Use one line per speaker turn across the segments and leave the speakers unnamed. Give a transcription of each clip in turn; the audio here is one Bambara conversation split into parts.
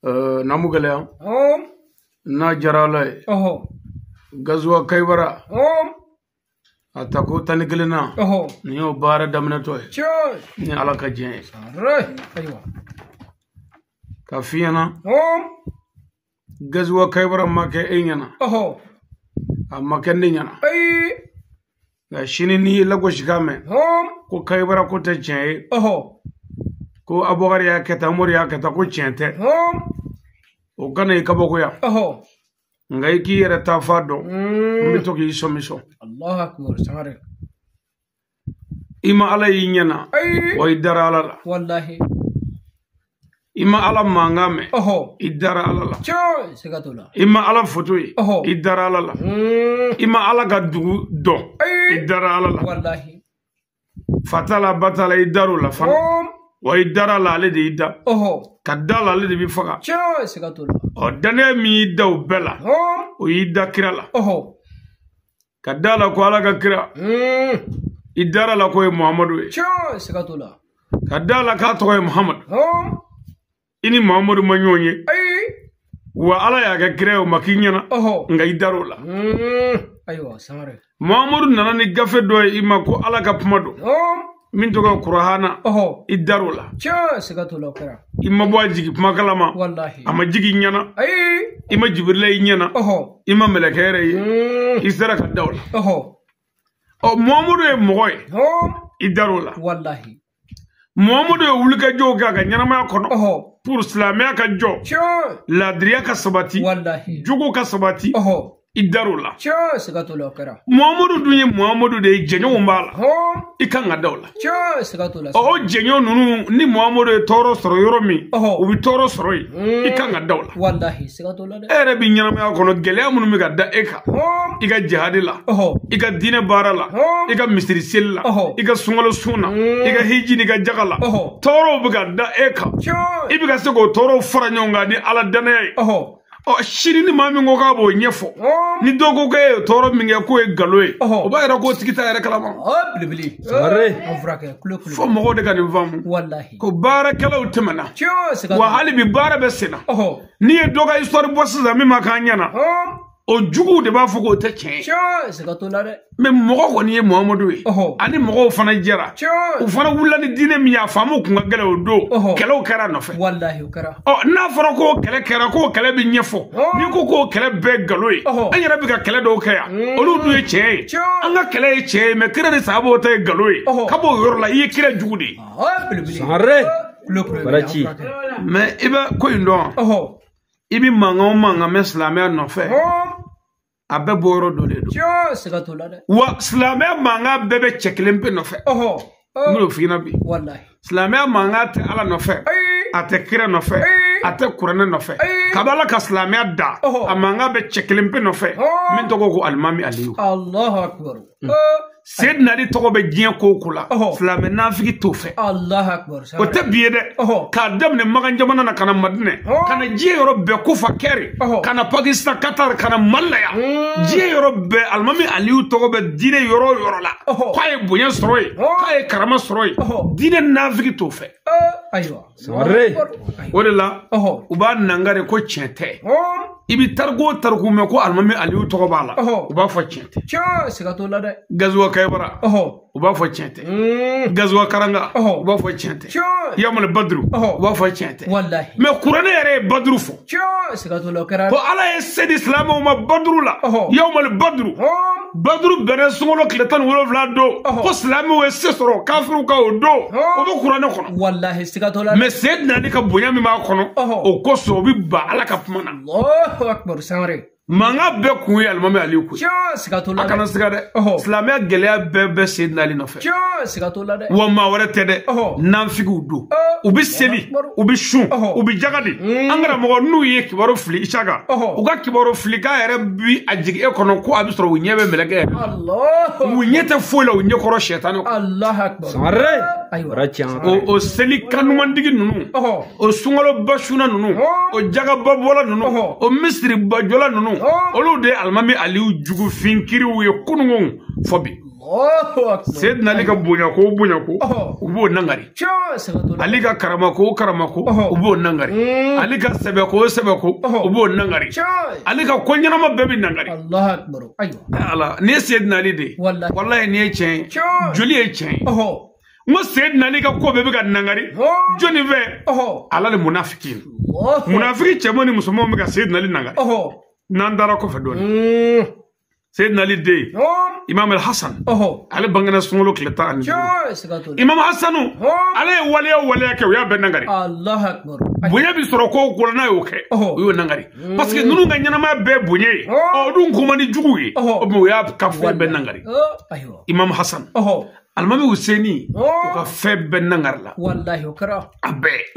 namugale na jarala gazwa kaybara atako tanigelina ni o bara damna to ni ala ka jen ka fiyana gazwa kaybara make enyana amma kende nyana ga shini ni lago shikame ko kaybara ko ta jen ko abogari ya keta mori ya keta ko chente o kana ikaboko ya ngai ki yere ta fado mito ki somiso
Allah akbar sare
ima ala yinyana o idara ala
wallahi
ima ala mangame idara ala
cho segatula
ima ala fotoi idara ala ima ala gadu do idara ala
wallahi
fatala batala idarula fa wa idara la ale de ida kadala ale de bi faga
cho segatula
o dane mi daw bela o ida kirala kadala ko ala ga kira idara la ko muhammadu
cho segatula
kadala ka to ko muhammad ini muhammadu manyonye wa ala ya ga kira o makinyana nga idaro la
aywa samare
muhammadu nana ni gafe do ima ko ala ga pumado min to ko qur'ana idaro la
cho segatula kira
ima bo jigi makalama
wallahi
ama jigi nyana ima jibril nyana ima melekere isara ka dawla o muhammadu e moy idaro la
wallahi
muhammadu e wulka joga ga nyana ma kono pour islamia ka jo la dria ka sabati
wallahi
jogo ka sabati idaro la
cho segatula kira
muhammadu dunye muhammadu de jenyo mbala ikanga dawla
cho segatula
o jenyo nunu ni muhammadu e toro soro yoromi o bi toro soro ikanga dawla
wallahi segatula
ere bi nyana ma kono gele munu mi ga da eka iga jihadila iga dine barala iga misri sella iga sungalo suna iga hiji ni ga jagala toro bi ga da eka ibi ga sego toro faranyonga ni ala dane o shiri ni mami ngoka bo nyefo ni dogo ke toro minge ko e galoe o ba era ko tikita era kalama
bilibili
sare
afrake kulo
fo mo de kan vamu
wallahi
ko barakala utemana
cho
wa hali bi bara besena ni e doga histoire boss za mi makanyana o jugu de ba fuko te chen
cho segatula de
me mogo ko ni muhammadu ani mogo fana jera o fana wulani dine mi ya famu kunga gele o do kelo kara no fe
wallahi kara
na fara ko kele kara ko kele bi nyefo ni ko kele be galoy an yara bi ka kele do kaya olu du e che an ga kele e che me kire ni sabo te galoy kabo yor la yi kire jugudi
sare
barachi me iba ko indo ibi manga meslamia no fe abe boro do le do
cho segatula de
wa islamia manga bebe cheklempe no fe no fina bi
wallahi
islamia manga te ala no fe ate kira no fe ate qur'an no fe kabala ka islamia da amanga be cheklempe no fe min to ko almami aliyu
allah akbar
Sed nadi toko be jien kokula Flame nafiki tofe
Allah akbar
o te biye de ka dem ne magan jamana na kana madine kana jie yoro be kufa keri kana Pakistan Qatar kana malaya jie yoro be almami aliyu toko be dine yoro la kwaye bunye soroy kwaye karama soroy dine nafiki tofe
aywa
sare wala la uba nangare ko chente ibi targo me ko almami aliyu toko bala uba fo chente
cho segatula de
gazwa kaybara uba fo chente gazwa karanga uba fo chente yamul badru uba fo chente
wallahi
me qur'ane yare badru fo
cho segatula kara
ko ala yased islam ma badru la yamul badru bere sungolo kletan wolo vlado ko islam we sesoro kafiru ka odo o qur'ane kono
wallahi segatula
me sed nadi ka bunya mi ma kono o ko so bi ba ala ka pumana
Allahu akbar sare
manga be kuyi almami aliyu ku
cho segatula
akana siga de islamia gelea be sidna ali no fe
cho segatula de
wa ma wara tede nanfigu do ubi seli ubi shun ubi jagadi angara mo nu ye kibaro fli ishaga uga kibaro fli ka ere bi ajigi e kono ko abisoro wunyebe melege
Allah
wunyete fola wunye koro shetano
Allah akbar
sare
aywa
o seli kanu mandigi nunu o sungolo bashuna nunu o jaga babola nunu o misri bajola nunu olu de almami aliyu jugu finkiri ye kunungu fobi Sayyidina Ali ka bonya ko ubo nangari Ali ka karama ko ubo nangari Ali ka sebe ko ubo nangari Ali ka konyama bebe nangari
Allah akbar aywa
ala ne Sayyidina Ali de wallahi ne chen joli e chen mo Sayyidina Ali ka ko bebe ka nangari joni ve ala le munafikin munafiki chemo ni musulman ka Sayyidina Ali nangari nandara ko fe doni Sayyidina Ali de Imam al-Hassan ale bangana sungolo kleta ani Imam Hassanu ale waliya ke ya benangari
Allah akbar
bonya bi soro ko na yo ke yo nangari parce que nunu nga nyana ma be bonye o dun ko mani jugugi o mo ya ka fe benangari Imam Hassan almami Husaini ko ka fe benangari la
wallahi kara
abe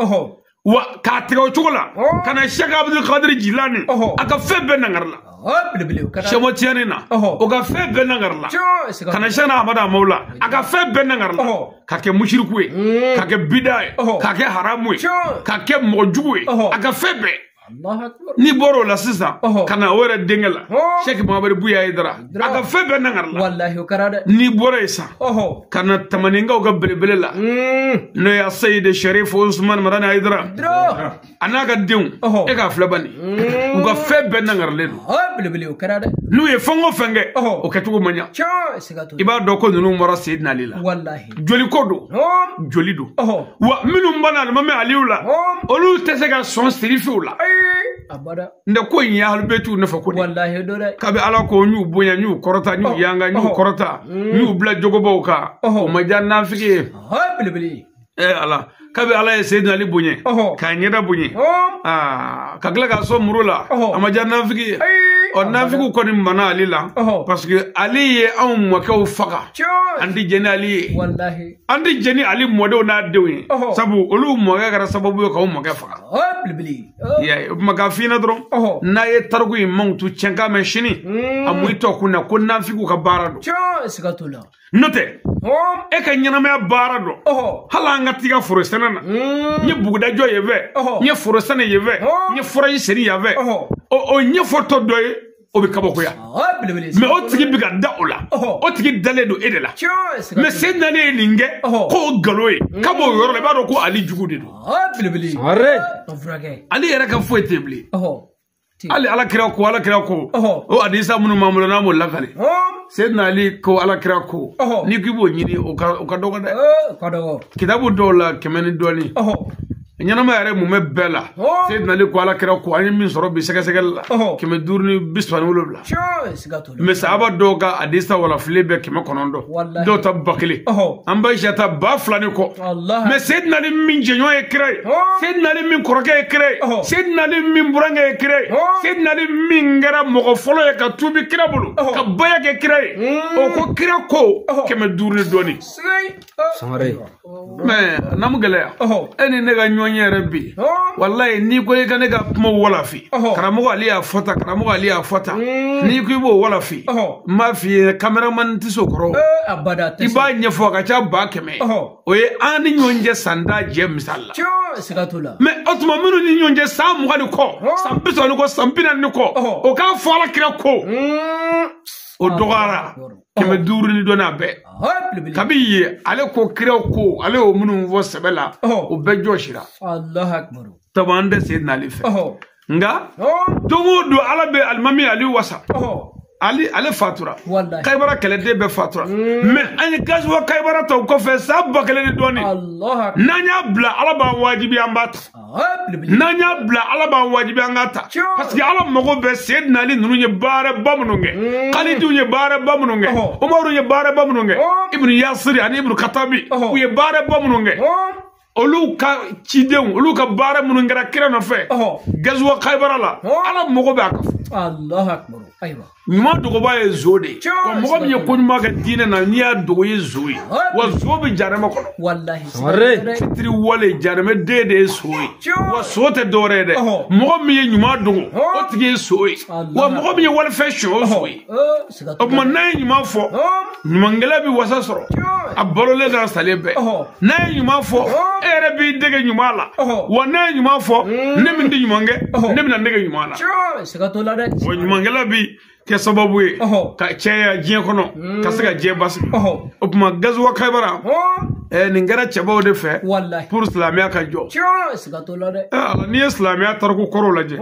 wa ka tigo chugola kana Sheikh Abdul Qadir Jilani aka fe benangari la Shemo tiani na oga fe benangarla kana shana amada maula aga fe benangarla kake mushriku kake bidai kake haramu kake mojuwe aga fe be ni boro la sisa kana wera dengela Sheikh Muhammad Buya Idara aga fe benangarla
wallahi karade
ni boro isa kana tamaninga oga belbelela no ya Sayyid Sharif Usman Marana Idara anaga diun e ka flabani uga fe benangarle nu ye fango fenge o ketugo manya iba do ko nunu mara Sayyidina Ali la
wallahi
joli kodo joli do wa minu mbana mame aliula olu tesega son sirifu la
abada
nde ko nya halbetu ne fakodi
wallahi do de
kabe ala ko nyu bonya nyu korota nyu yanga nyu korota nyu bla jogobo ka o majanna fiki ala kabe ala ye Sayyidina Ali bonye ka nyeda bonye kagla ka so murula amajanna fiki on nafiku ko ni mana Ali la parce que Ali ye an makaw faga andi jeni Ali
wallahi
andi jeni Ali modo na dewi sabu olu moga gara sababu ko moga faga ya maga fina dron na ye targu imon tu cenka men shini amuito kuna ko nafiku ka barado
sikatula
note e ka nyana barado hala ngati ga forestana na nye bugda jo yeve nye forestana yeve nye forayi seri yeve o nye foto doye o bi kabako ya mais o tigi bi ka da o la o tigi dale do e de la mais Sayyidina Ali linge ko galoye kabo yoro le ba do ko Ali jugu de do Ali yɛrɛ ka foyi tɛ bilen ali ala kira ko o hadisa minnu mamulo na mo lakale Sayyidina Ali ko ala kira ko ni ko bo ɲini o ka dɔgɔ dɛ kitabu dɔw la kɛmɛ ni dɔɔni ɲanama yɛrɛ mun bɛ bɛɛ la Sayyidina Ali ko ala kira ko an ye min sɔrɔ bi sɛgɛsɛgɛli la 537 mais sahaba dɔw ka hadisa wala fili bɛ 900 dɔw ta 1000 an ba Aisha ta 2000 kɔ mais Sayyidina Ali min jɛɲɔgɔn ye kira ye Sayyidina Ali min kɔrɔkɛ ye kira ye Sayyidina Ali min burankɛ ye kira ye Sayyidina Ali min kɛra mɔgɔ fɔlɔ ye ka tuubi kira bolo ka baya kɛ kira ye o ko kira ko 500 ni dɔɔni mais namu gɛlɛya e ni ne ka ɲɔgɔn yɛrɛ bi wallahi ni ko i ka ne ka kuma walafi karamɔgɔ Ali y'a fɔta karamɔgɔ Ali y'a fɔta ni ko i b'o walafi n b'a f'i ye cameraman tɛ se o kɔrɔ i b'a ɲɛfɔ a ka ca 100 o ye an ni ɲɔgɔn cɛ san da jɛ misali la mais o tuma minnu ni ɲɔgɔn cɛ san 20 ni kɔ san 30 ni kɔ san 40 ni kɔ o k'a fɔ ala kira ko o dɔgɔyara 500 ni dɔɔni a bɛɛ kabi ye ale ko kira ko ale y'o minnu fɔ sɛbɛ la o bɛɛ jɔsira tabu an tɛ Sayyidina Ali fɛ nga don o don ala bɛ alimami Ali wasa ale fatura Kaybara kɛlɛden bɛɛ fatura mais an ye gazuwa Kaybara taw kɔfɛ san 1000 ni dɔɔni n'an y'a bila ala b'an wajibi an b'a ta n'an y'a bila ala b'an wajibi an k'a ta parce que ala mago bɛ Sayyidina Ali ninnu ye baaraba minnu kɛ Khalidiw ye baaraba minnu kɛ Umaru ye baaraba minnu kɛ Ibn Yasir ani Ibn Khattabi u ye baaraba minnu kɛ olu ka cidenw olu ka baara minnu kɛra kira nɔfɛ gazuwa Kaybara la ala mago bɛ a ka fɔ ɲuman dogoba ye zo de wa mɔgɔ min ye ko ɲuman kɛ diinɛ na n'i y'a dogo ye zo ye wa zo bɛ jahanama kɔnɔ fitiri wale jahanama den de ye so ye wa so tɛ dɔwɛrɛ ye dɛ mɔgɔ min ye ɲuman dogo o tigi ye so ye wa mɔgɔ min ye walifɛn sɔn o so ye o tuma n'a ye ɲuman fɔ ɲumankɛla bɛ wasa sɔrɔ a balolen n'a salen bɛɛ n'a ye ɲuman fɔ e yɛrɛ b'i dege ɲuman la wa n'a ye ɲuman fɔ ne min tɛ ɲuman kɛ ne bɛna dege ɲuman la wa ɲumankɛla bi kɛ sababu ye ka cɛya diɲɛ kɔnɔ ka se ka diɲɛ basigi o tuma gazuwa Kaibara nin kɛra cɛbaw de fɛ pour silamɛya ka jɔ n'i ye silamɛya tariku kɔrɔw lajɛ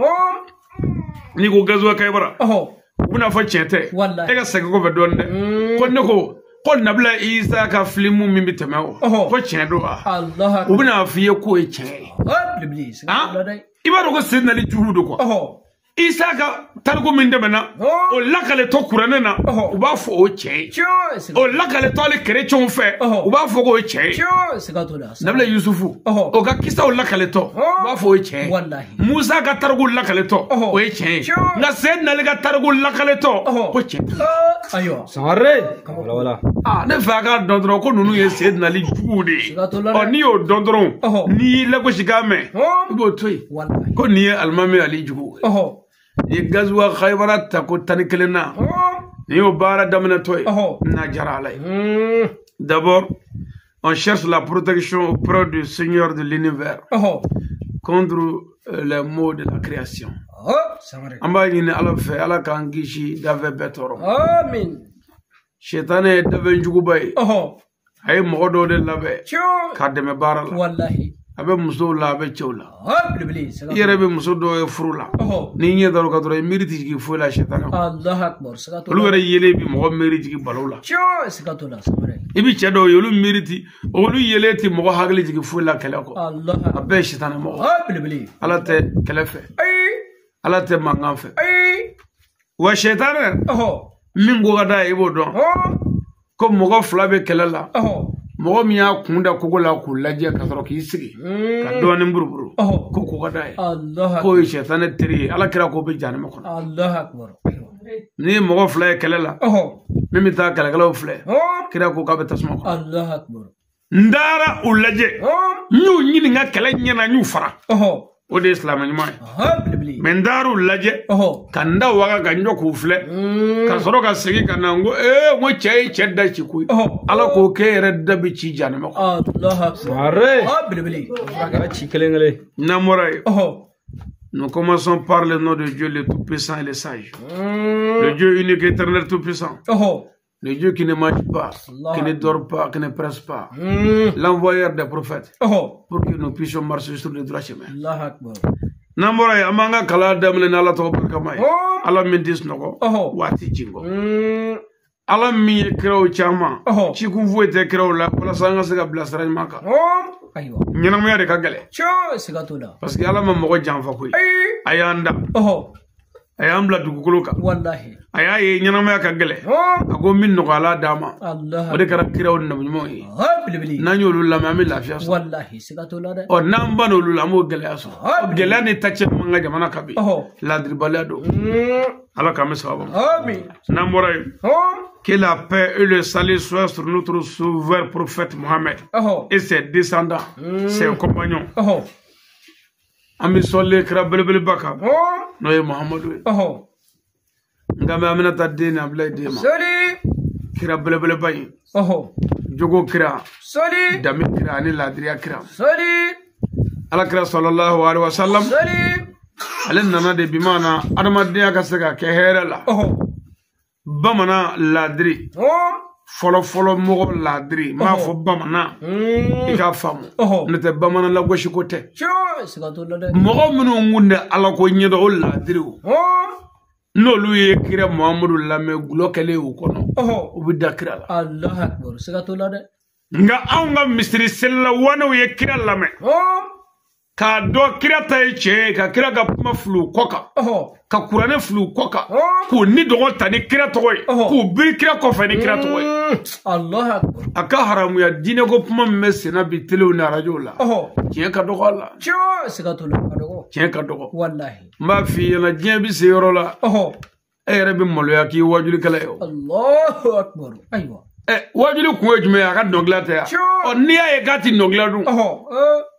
n'i ko gazuwa Kaibara u bɛna fɔ tiɲɛ tɛ e ka segin kɔfɛ dɔɔnin dɛ ko ne ko Nabila Isa ka filimu min bɛ tɛmɛ o ko tiɲɛ don wa u bɛna f'i ye k'o ye tiɲɛ ye i b'a dɔn ko Seydina Ali jugu don quoi Isa ka tariku min tɛmɛna o lakaletɔ kuranɛ na u b'a fɔ o cɛ ye o lakaletɔ ale kerecɛnw fɛ u b'a fɔ k'o ye cɛ ye Nabila Yusufu o ka kisaw lakaletɔ u b'a fɔ o ye cɛ ye Musa ka tariku lakaletɔ o ye cɛ ye nka Seydina Ali ka tariku lakaletɔ ko cɛ
Sangare
ne fɛ a k'a dɔn dɔrɔn ko ninnu ye Seydina Ali juguw de ye n'i y'o dɔn dɔrɔn n'i y'i lagosi k'a mɛn i b'o to yen ko nin ye alimami Ali jugu ye gazuwa Kaibara ta ko 11 na ni y'o baara daminɛtɔ ye n'a diyara Ala ye d'abord on cherche la protection auprès du Seigneur de l'univers contre les maux de la création an b'a ɲini Ala fɛ Ala k'an kisi dafɛ bɛɛ tɔɔrɔ Shetane ye dafɛ juguba ye a ye mɔgɔ dɔw de labɛn k'a dɛmɛ baara la a bɛ musow la a bɛ cɛw la i yɛrɛ bɛ muso dɔw ye furu la n'i ɲɛ dar'o kan dɔrɔn i miiri tɛ jigin foyi la Shetane olu yɛrɛ yelen bi mɔgɔ miiri jigin balo la i bi cɛ dɔw ye olu miiri ti olu yelen ti mɔgɔ hakili jigin foyi la kɛlɛ kɔ a bɛɛ ye Shetane mɔgɔ Ala tɛ kɛlɛ fɛ Ala tɛ mankan fɛ wa Shetane min ko ka d'a ye i b'o dɔn ko mɔgɔ fila bɛ kɛlɛ la mɔgɔ min y'a kun da kogo la k'u lajɛ ka sɔrɔ k'i sigi ka dɔɔnin buruburu ko ko ka d'a ye k'o ye Shetane teri ye Ala kira k'o bɛ jahanama kɔnɔ ni mɔgɔ fila ye kɛlɛ la min bɛ taa kɛlɛkɛlaw filɛ kira ko k'a bɛ tasuma kɔnɔ n taara u lajɛ n y'u ɲininka kɛlɛ ɲɛna n y'u fara o de ye silamɛ ɲuman ye mɛ n taara u lajɛ ka n da waga ka ɲɔ k'u filɛ ka sɔrɔ ka segin ka na n ko n ko cɛ ye cɛ da ci koyi Ala k'o k'e yɛrɛ da bɛ ci jahanama kɔnɔ
ci kelen kelen
n'an bɔra yen nous commençons par le nom de Dieu le Tout-Puissant et le Sage le Dieu unique éternel Tout-Puissant le Dieu qui ne mange pas, qui ne dort pas, qui ne presse pas, l'envoyeur des prophètes, pour que nous puissions marcher sur le droit chemin. N'ambora ye amanga kala damle na Ala tɔgɔ barikama ye Ala min tɛ sunɔgɔ waati jingo Ala min ye kiraw caman cikun foyi tɛ kiraw la walasa an ka se ka bila sira ɲuman kan ɲɛnamaya de ka gɛlɛn parce que Ala ma mɔgɔ janfa koyi a y'an da a y'an bila dugukolo kan a y'a ye ɲɛnamaya ka gɛlɛn a ko min nɔgɔyala d'a ma o de kɛra kiraw ni nabiɲumanw ye n'an y'olu lamɛn an bɛ lafiya sɔrɔ n'an banna olu la an b'o gɛlɛya sɔrɔ gɛlɛya ni tacɛ man ka jamana kan bi ladiribaliya don Ala k'an bɛ sababu n'an bɔra yen que la paix et le salut soient sur notre sauveur prophète Mohammed et ses descendants ses compagnons an bɛ sɔli kira belebeleba kan n'o ye Muhammadu ye nka mɛ Aminata den ni Abdulayi den ma kira belebeleba in jogo kira dami kira ani ladiriya kira Ala kira sallallahu alaihi wa sallam ale nana de bi maana adamadenya ka se ka kɛ hɛrɛ la bamanan ladiri fɔlɔ mɔgɔ ladiri m'a fɔ bamanan i k'a faamu n'o tɛ bamanan lagosi ko tɛ mɔgɔ minnu kun tɛ Ala ko ɲɛdɔn o ladiriw n'olu ye kira Muhammadu lamɛn gulɔ kɛlen u kɔnɔ u bɛ da kira la nka anw ka misiri selila wanew ye kira lamɛn k'a dɔn kira ta ye tiɲɛ ye ka kira ka kuma fili kɔ kan ka kuranɛ fili kɔ kan k'u ni dɔgɔ ta ni kira tɔgɔ ye k'u biri kira kɔfɛ ni kira tɔgɔ ye a ka haramuya diinɛ ko kuma min bɛ senna bi telew ni arajow la tiɲɛ ka dɔgɔ a la tiɲɛ ka dɔgɔ n b'a f'i ɲɛna diɲɛ bɛ se yɔrɔ la e yɛrɛ bɛ maloya k'i wajulikɛla ye o wajuli kun ye jumɛn ye a ka dɔnkila tɛ yan n'i y'a ye k'a tɛ dɔnkila dun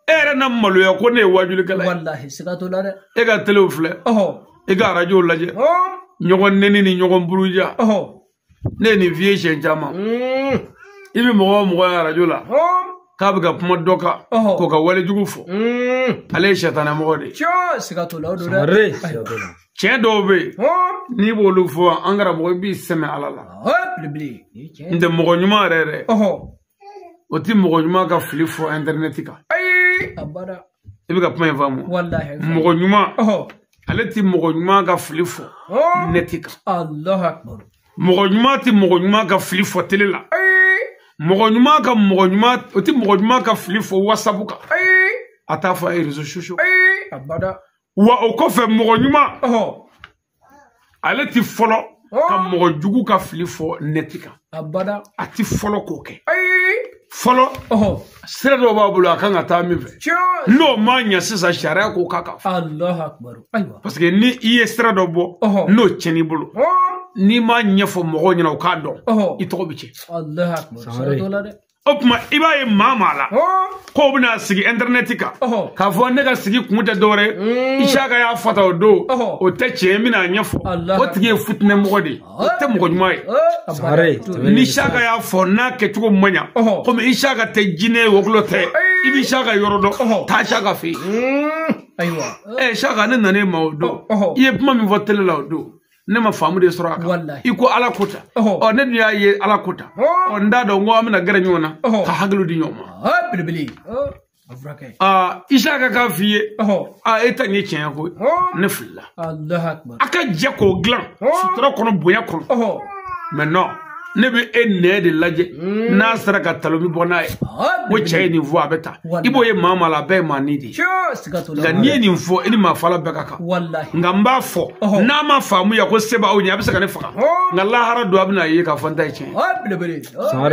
e yɛrɛ na maloya ko ne ye wajulikɛla ye e ka telew filɛ e ka arajow lajɛ ɲɔgɔn neni ni ɲɔgɔn buruja ne ye nin f'i ye siɲɛ caman i bɛ mɔgɔ o mɔgɔ ye arajo la k'a bɛ ka kuma dɔ kan k'o ka walejugu fɔ ale ye sɛtanɛ mɔgɔ de ye tiɲɛ dɔw bɛ yen n'i b'olu fɔ an karamɔgɔ i b'i sɛmɛ ala la n tɛ mɔgɔ ɲuman yɛrɛ o ti mɔgɔ ɲuman ka fili fɔ internet kan i bɛ ka kuma in faamu mɔgɔ ɲuman ale ti mɔgɔ ɲuman ka fili fɔ net kan mɔgɔ ɲuman ti mɔgɔ ɲuman ka fili fɔ télé la mɔgɔ ɲuman o ti mɔgɔ ɲuman ka fili fɔ WhatsApp kan a t'a fɔ a ye réseaux sociaux wa o kɔfɛ mɔgɔ ɲuman ale ti fɔlɔ ka mɔgɔ jugu ka fili fɔ net kan a ti fɔlɔ k'o kɛ fɔlɔ sira dɔ b'a bolo a kan ka taa min fɛ n'o ma ɲɛ sisan sariya ko k'a ka fɔ parce que ni i ye sira dɔ bɔ n'o tiɲɛn'i bolo n'i ma ɲɛfɔ mɔgɔw ɲɛna o k'a dɔn i tɔgɔ bɛ tiɲɛ o tuma i b'a ye maa la k'o bɛna sigi internet kan k'a fɔ ne ka sigi kun tɛ dɔwɛrɛ Isaka y'a fata o don o tɛ tiɲɛ n bɛna ɲɛfɔ o tigi ye futinɛmɔgɔ de ye o tɛ mɔgɔ ɲuman ye ni Isaka y'a fɔ n'a kɛcogo man ɲa komi Isaka tɛ jinɛ wokolo tɛ i bɛ Isaka yɔrɔ dɔn taa Isaka fɛ yen Isaka ne nan'e ma o don i ye kuma min fɔ télé la o don ne ma faamu de sɔrɔ a kan i ko ala ko ta ne dun y'a ye ala ko ta n t'a dɔn ko an bɛna gɛrɛ ɲɔgɔn na ka hakili di ɲɔgɔn ma Isaka k'a f'i ye e ta nin ye tiɲɛ ko ne filila a ka jɛ k'o dilan sutura kɔnɔ bonya kɔnɔ mais non ne bɛ e nɛ de lajɛ n'a sera ka talomi bɔ n'a ye ko cɛ ye nin fɔ a bɛ taa i b'o ye maa la a bɛɛ ye maa ni de ye nka n'i ye nin fɔ i ni maa fala bɛɛ ka kan nka n b'a fɔ n'a ma faamu ya ko se b'aw ɲɛ a bɛ se ka ne faga nka lahara don a bɛna ye k'a fɔ n ta ye tiɲɛ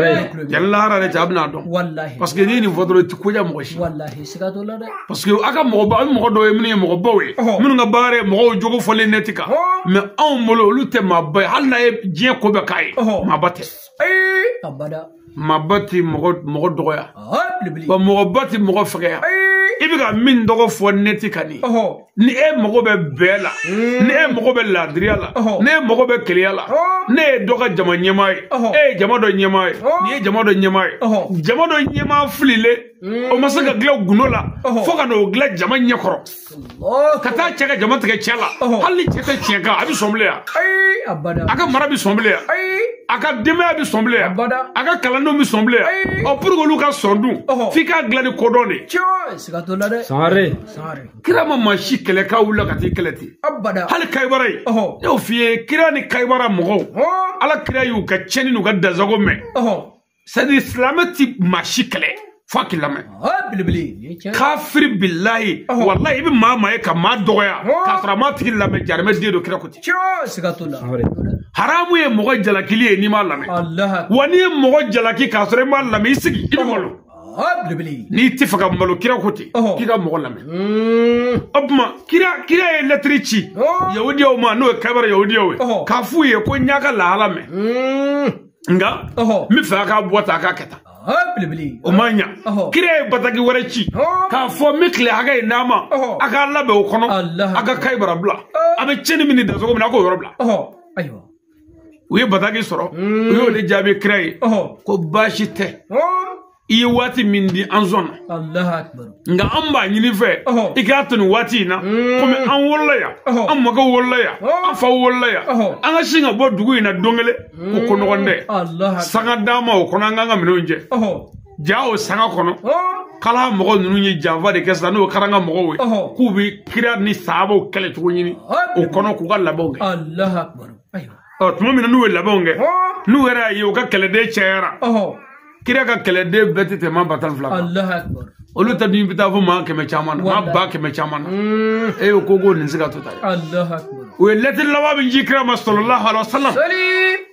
ye yanni lahara yɛrɛ cɛ a bɛna dɔn parce que n'i ye nin fɔ dɔrɔn i tɛ koja mɔgɔ si parce que a ka mɔgɔ dɔw ye minnu ye mɔgɔbaw ye minnu ka baara ye mɔgɔw jogo fɔlen net kan mais anw bolo olu tɛ maaba ye hali n'a ye diɲɛ ko bɛɛ k'a ye maaba tɛ maaba ti mɔgɔ dɔgɔya wa mɔgɔba ti mɔgɔ fɛgɛya i bɛ ka min dɔgɔ fɔ net kan nin ni e mago bɛ bɛɛ la ni e mago bɛ laadiriya la ni e mago bɛ keleya la ne ye dɔ ka jama ɲɛmaa ye e ye jama dɔ ɲɛmaa ye ni ye jama dɔ ɲɛmaa ye jama dɔ ɲɛmaa fililen o ma se ka dilan gundo la fo ka n'o dilan jama ɲɛkɔrɔ ka taa cɛ ka jama tigɛ cɛ la hali ni cɛ tɛ tiɲɛ kan a bɛ sɔn bilen yan a ka mara bɛ sɔn bilen yan a ka denbaya bɛ sɔn bilen yan a ka kalandenw bɛ sɔn bilen yan pour que olu ka sɔn dun f'i k'a dilan ni kodɔn de kira ma maa si kɛlɛ k'a wulila ka t'i kɛlɛ ten hali Kayibara ye ne y'o f'i ye kira ni Kayibara mɔgɔw ala kira y'u ka tiɲɛni n'u ka dazago mɛn c'est à dire silamɛ ti maa si kɛlɛ f'a k'i lamɛn kafiri bilahi walahi i bɛ maa ye ka maa dɔgɔya k'a sɔrɔ a m'a tigi lamɛn jarimɛ den do kira ko ten haramu ye mɔgɔ jalakili ye n'i m'a lamɛn wa n'i ye mɔgɔ jalaki k'a sɔrɔ i m'a lamɛn i sigi i bɛ malo n'i tɛ fɛ ka malo kira ko ten k'i ka mɔgɔ lamɛn o tuma kira ye lɛtiri ci yahudiyaw ma n'o ye Kayibara yahudiyaw ye k'a f'u ye ko n y'a ka lahala mɛn nka n bɛ fɛ a k'a bɔ tan a k'a kɛ tan o ma ɲa kira ye bataki wɛrɛ ci k'a fɔ n bɛ tile hakɛ in d'a ma a k'a labɛn o kɔnɔ a ka Kayibara bila a bɛ tiɲɛni min ni dasogo min a k'o yɔrɔ bila u ye bataki sɔrɔ u y'o de jaabi kira ye ko baasi tɛ i ye waati min di an sɔnna nka an b'a ɲini fɛ i k'a to nin waati in na komi an wolola yan an mɔkɛw wolola yan an faw wolola yan an ka sin ka bɔ dugu in na don kelen o ko ɲɔgɔn tɛ sanga d'an ma o kɔnɔ an k'an ka minɛnw jɛ ja o sanga kɔnɔ kala mɔgɔ ninnu ye janfa de kɛ sisan n'o kɛra an ka mɔgɔw ye k'u bɛ kira ni sahabaw kɛlɛ cogo ɲini o kɔnɔ k'u ka labɛnw kɛ tuma min na n'u ye labɛnw kɛ n'u yɛrɛ y'a ye u ka kɛlɛden cayara kira ka kɛlɛden bɛɛ tɛ tɛmɛ 10,000 kan olu ta dun bɛ taa fɔ maa 100 caman na maa 100 caman na e y'o ko nin se ka to ta u ye lɛtiri laban min ji kira ma sallallahu alaihi wasallam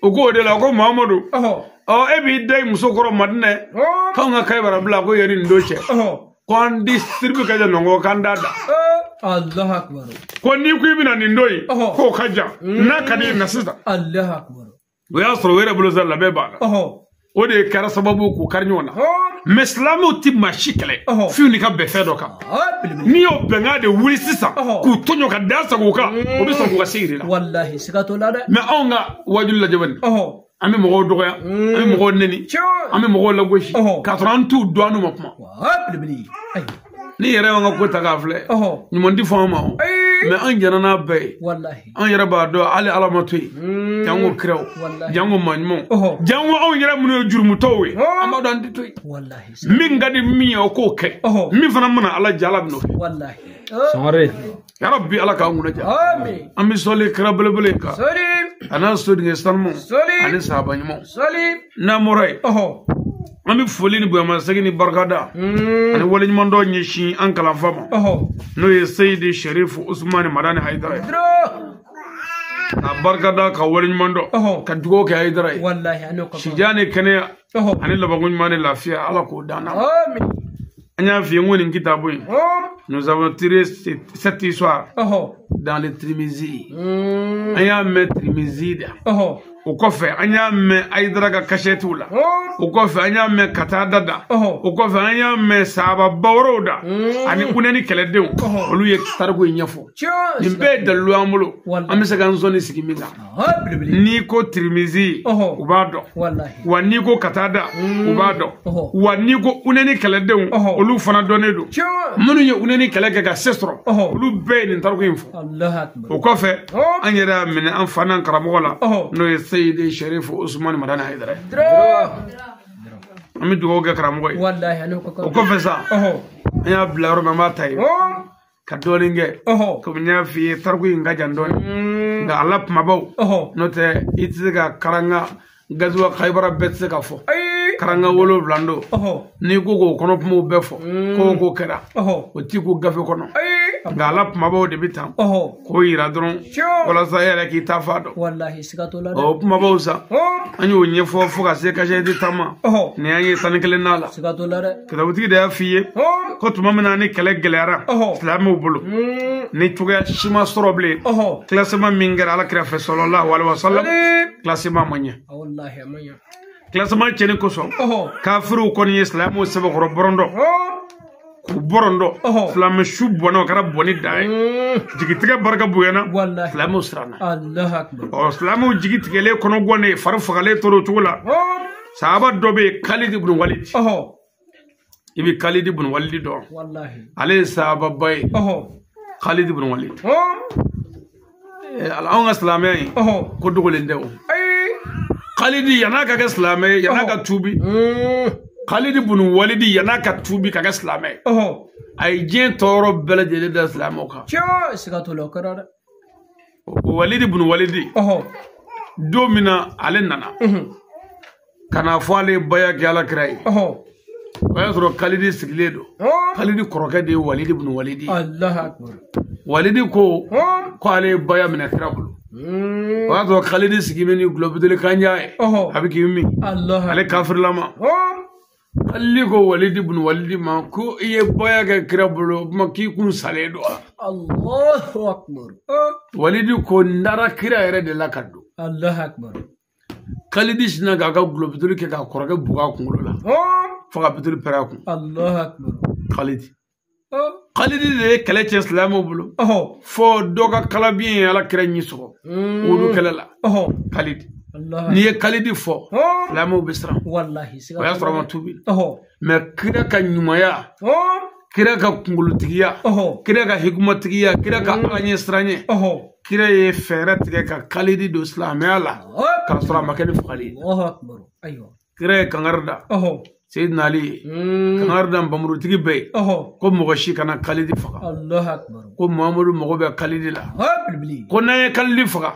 o k'o de la ko Muhamadu e b'i da i muso kɔrɔ Madinɛ k'anw ka Kayibara bila ko yɛrɛ nin don cɛ ko an di siribi ka jan nɔngɔ k'an da ko n'i ko i bɛna nin don in k'o ka jan n'a ka di na sisan o y'a sɔrɔ o yɛrɛ bolo sa labɛn b'a la o de kɛra sababu k'u kari ɲɔgɔn na mais silamɛw ti maa si kɛlɛ f'u ni ka bɛn fɛn dɔ kan n'i y'o bɛnkan de wuli sisan k'u tɔɲɔ ka da sago kan o bɛ sɔn k'u ka se yiri la mais anw ka wajulu lajɛ bani an bɛ mɔgɔw dɔgɔya an bɛ mɔgɔw neni an bɛ mɔgɔw lagosi k'a sɔrɔ an t'u dɔn an n'u ma kuma ni yɛrɛ y'an ka ko ta k'a filɛ ɲuman ti fɔ an ma mais an janana be
wallahi
an yara ba do ali alamatoy jango krew jango manmo jango an yara mun jurmu towe amado andi toy
wallahi
min gadi mi o ko ke mi fana mun ala jalab no
wallahi
Sorry.
ya rabbi ala ka nguna ja
amin
ami sole krabele bele ka
sorry
ana so dinga salmo
sorry
ani sabanimo
sorry
na moray ami foli ni buyama sagini barkada ani wali mando nyishi an kala fama no ye sayyidi sharif usman madani haidara na barkada ka wali mando ka dugo ke haidara
wallahi ano ka
shijane kane ani labagun mane lafiya ala ko dana
amin
anya fi ngoni kitabu nous avons tiré cette histoire dans le Trimizi anya met Trimizi o kofe anya me aidara ga kashetu la o kofe anya me katada da o kofe anya me saba bawroda ani kuneni keledew olu ye targo nyafo nimbe de luamulo amisa ga nzoni sigiminga ni ko Trimizi ubado wa ni ko katada ubado wa ni ko uneni keledew olu fana donedo munu ye uneni kelege ga sestro olu be ni targo info Allah akbar o kofe anyera mine an fana karamola no ye سيدي شريف عثمان مدان حيدر امي دوغا كراموي
والله انا
وكفسا يا بلارو ما تاي كدولينغي كومنيا في ترغو ينغا جاندون غا لاب مابو نوتي ايتزغا كرانغا غزوا خيبر بيتسكا فو karanga wolo blando ni gogo kono mo befo ko go kera o ti ko gafe kono ngala mabo de bitam ko ira dron wala sa yere ki tafado
wallahi sikatola
o mabo sa anyo nyefo fo ka se ka je di tama ne anyi sanikele nala
sikatola re
kadabuti de afiye ko tuma mena ni kele gelera islamu bulu ni tuga shima soroble classement mingera ala krefe sallallahu alaihi wasallam classement manya
wallahi manya
classement chene ko so kafiru kon islam o sebe ko borondo ku borondo islam shu bono kara boni dai jigitiga barka buyana islam usrana
Allah akbar
o islam jigitiga le kono gone farfagale toro tula sahaba dobe Khalid ibn Walid ibi Khalid ibn Walid do
wallahi
ale sahaba bay Khalid ibn Walid al-aun islamai ko dogole ndew Khalidi yanaka ga islamai yanaka tubi Khalid ibn Walid yanaka tubi kaga islamai ay jeen toro belede da islamo ka
sikatola karara
Walid ibn Walid domina alenana kana fale baya gala krai waya soro Khalid sigledo Khalid koroke de Walid ibn Walid
Allah akbar
Walid ko ale baya mina krabulu wazo Khalid sigimeni globudele kanja habiki mi
Allah
ale kafir lama alli ko Walid ibn Walid ma ko iye baya ga krabulu ma ki kun saledo
Allahu akbar
Walid ko ndara kira yere de lakado
Allah akbar
Khalid sina ga globudele ke ka koroge buga kungulo la faga bitul peraku
Allah akbar
Khalid de kale ci islamu bulu fo doga kala bien ala kira nyiso wudu kala la Khalid ni Khalid fo islamu bisra
wallahi
wa yasra ma tubi me kira ka nyumaya kira ka kungulutigiya kira ka hikmatigiya kira ka anye stranye kira ye fere tige ka Khalid do islamu ala ka sura makani fo Khalid
Allahu akbar ayo
kira kangarda Sayyidina Ali kangarda bamurutigi be ko mogoshi kana Khalid faga
Allah akbar
ko Muhammadu mogo be Khalid la ko na Khalid faga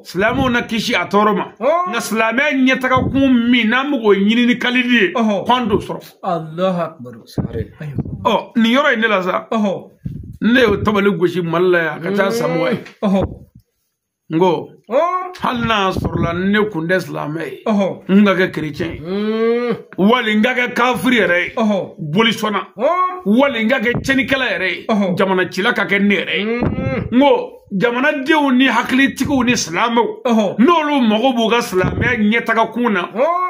islamu na kishi atoroma na islamu nyetaka ku mi na mogo nyini ni Khalid kondo soro
Allah akbar
ayo ni yoro ine la sa ne tobale goshi malla ka ta samu ay ngo halna sorla ne kunde islamai nga ga chrétien wali nga ga kafiri re boli sona wali nga ga chenikala re jamana chila ka ke ne re ngo jamana dew ni hakli tiku ni islamu nolu mogo buga islamai nyeta ka kuna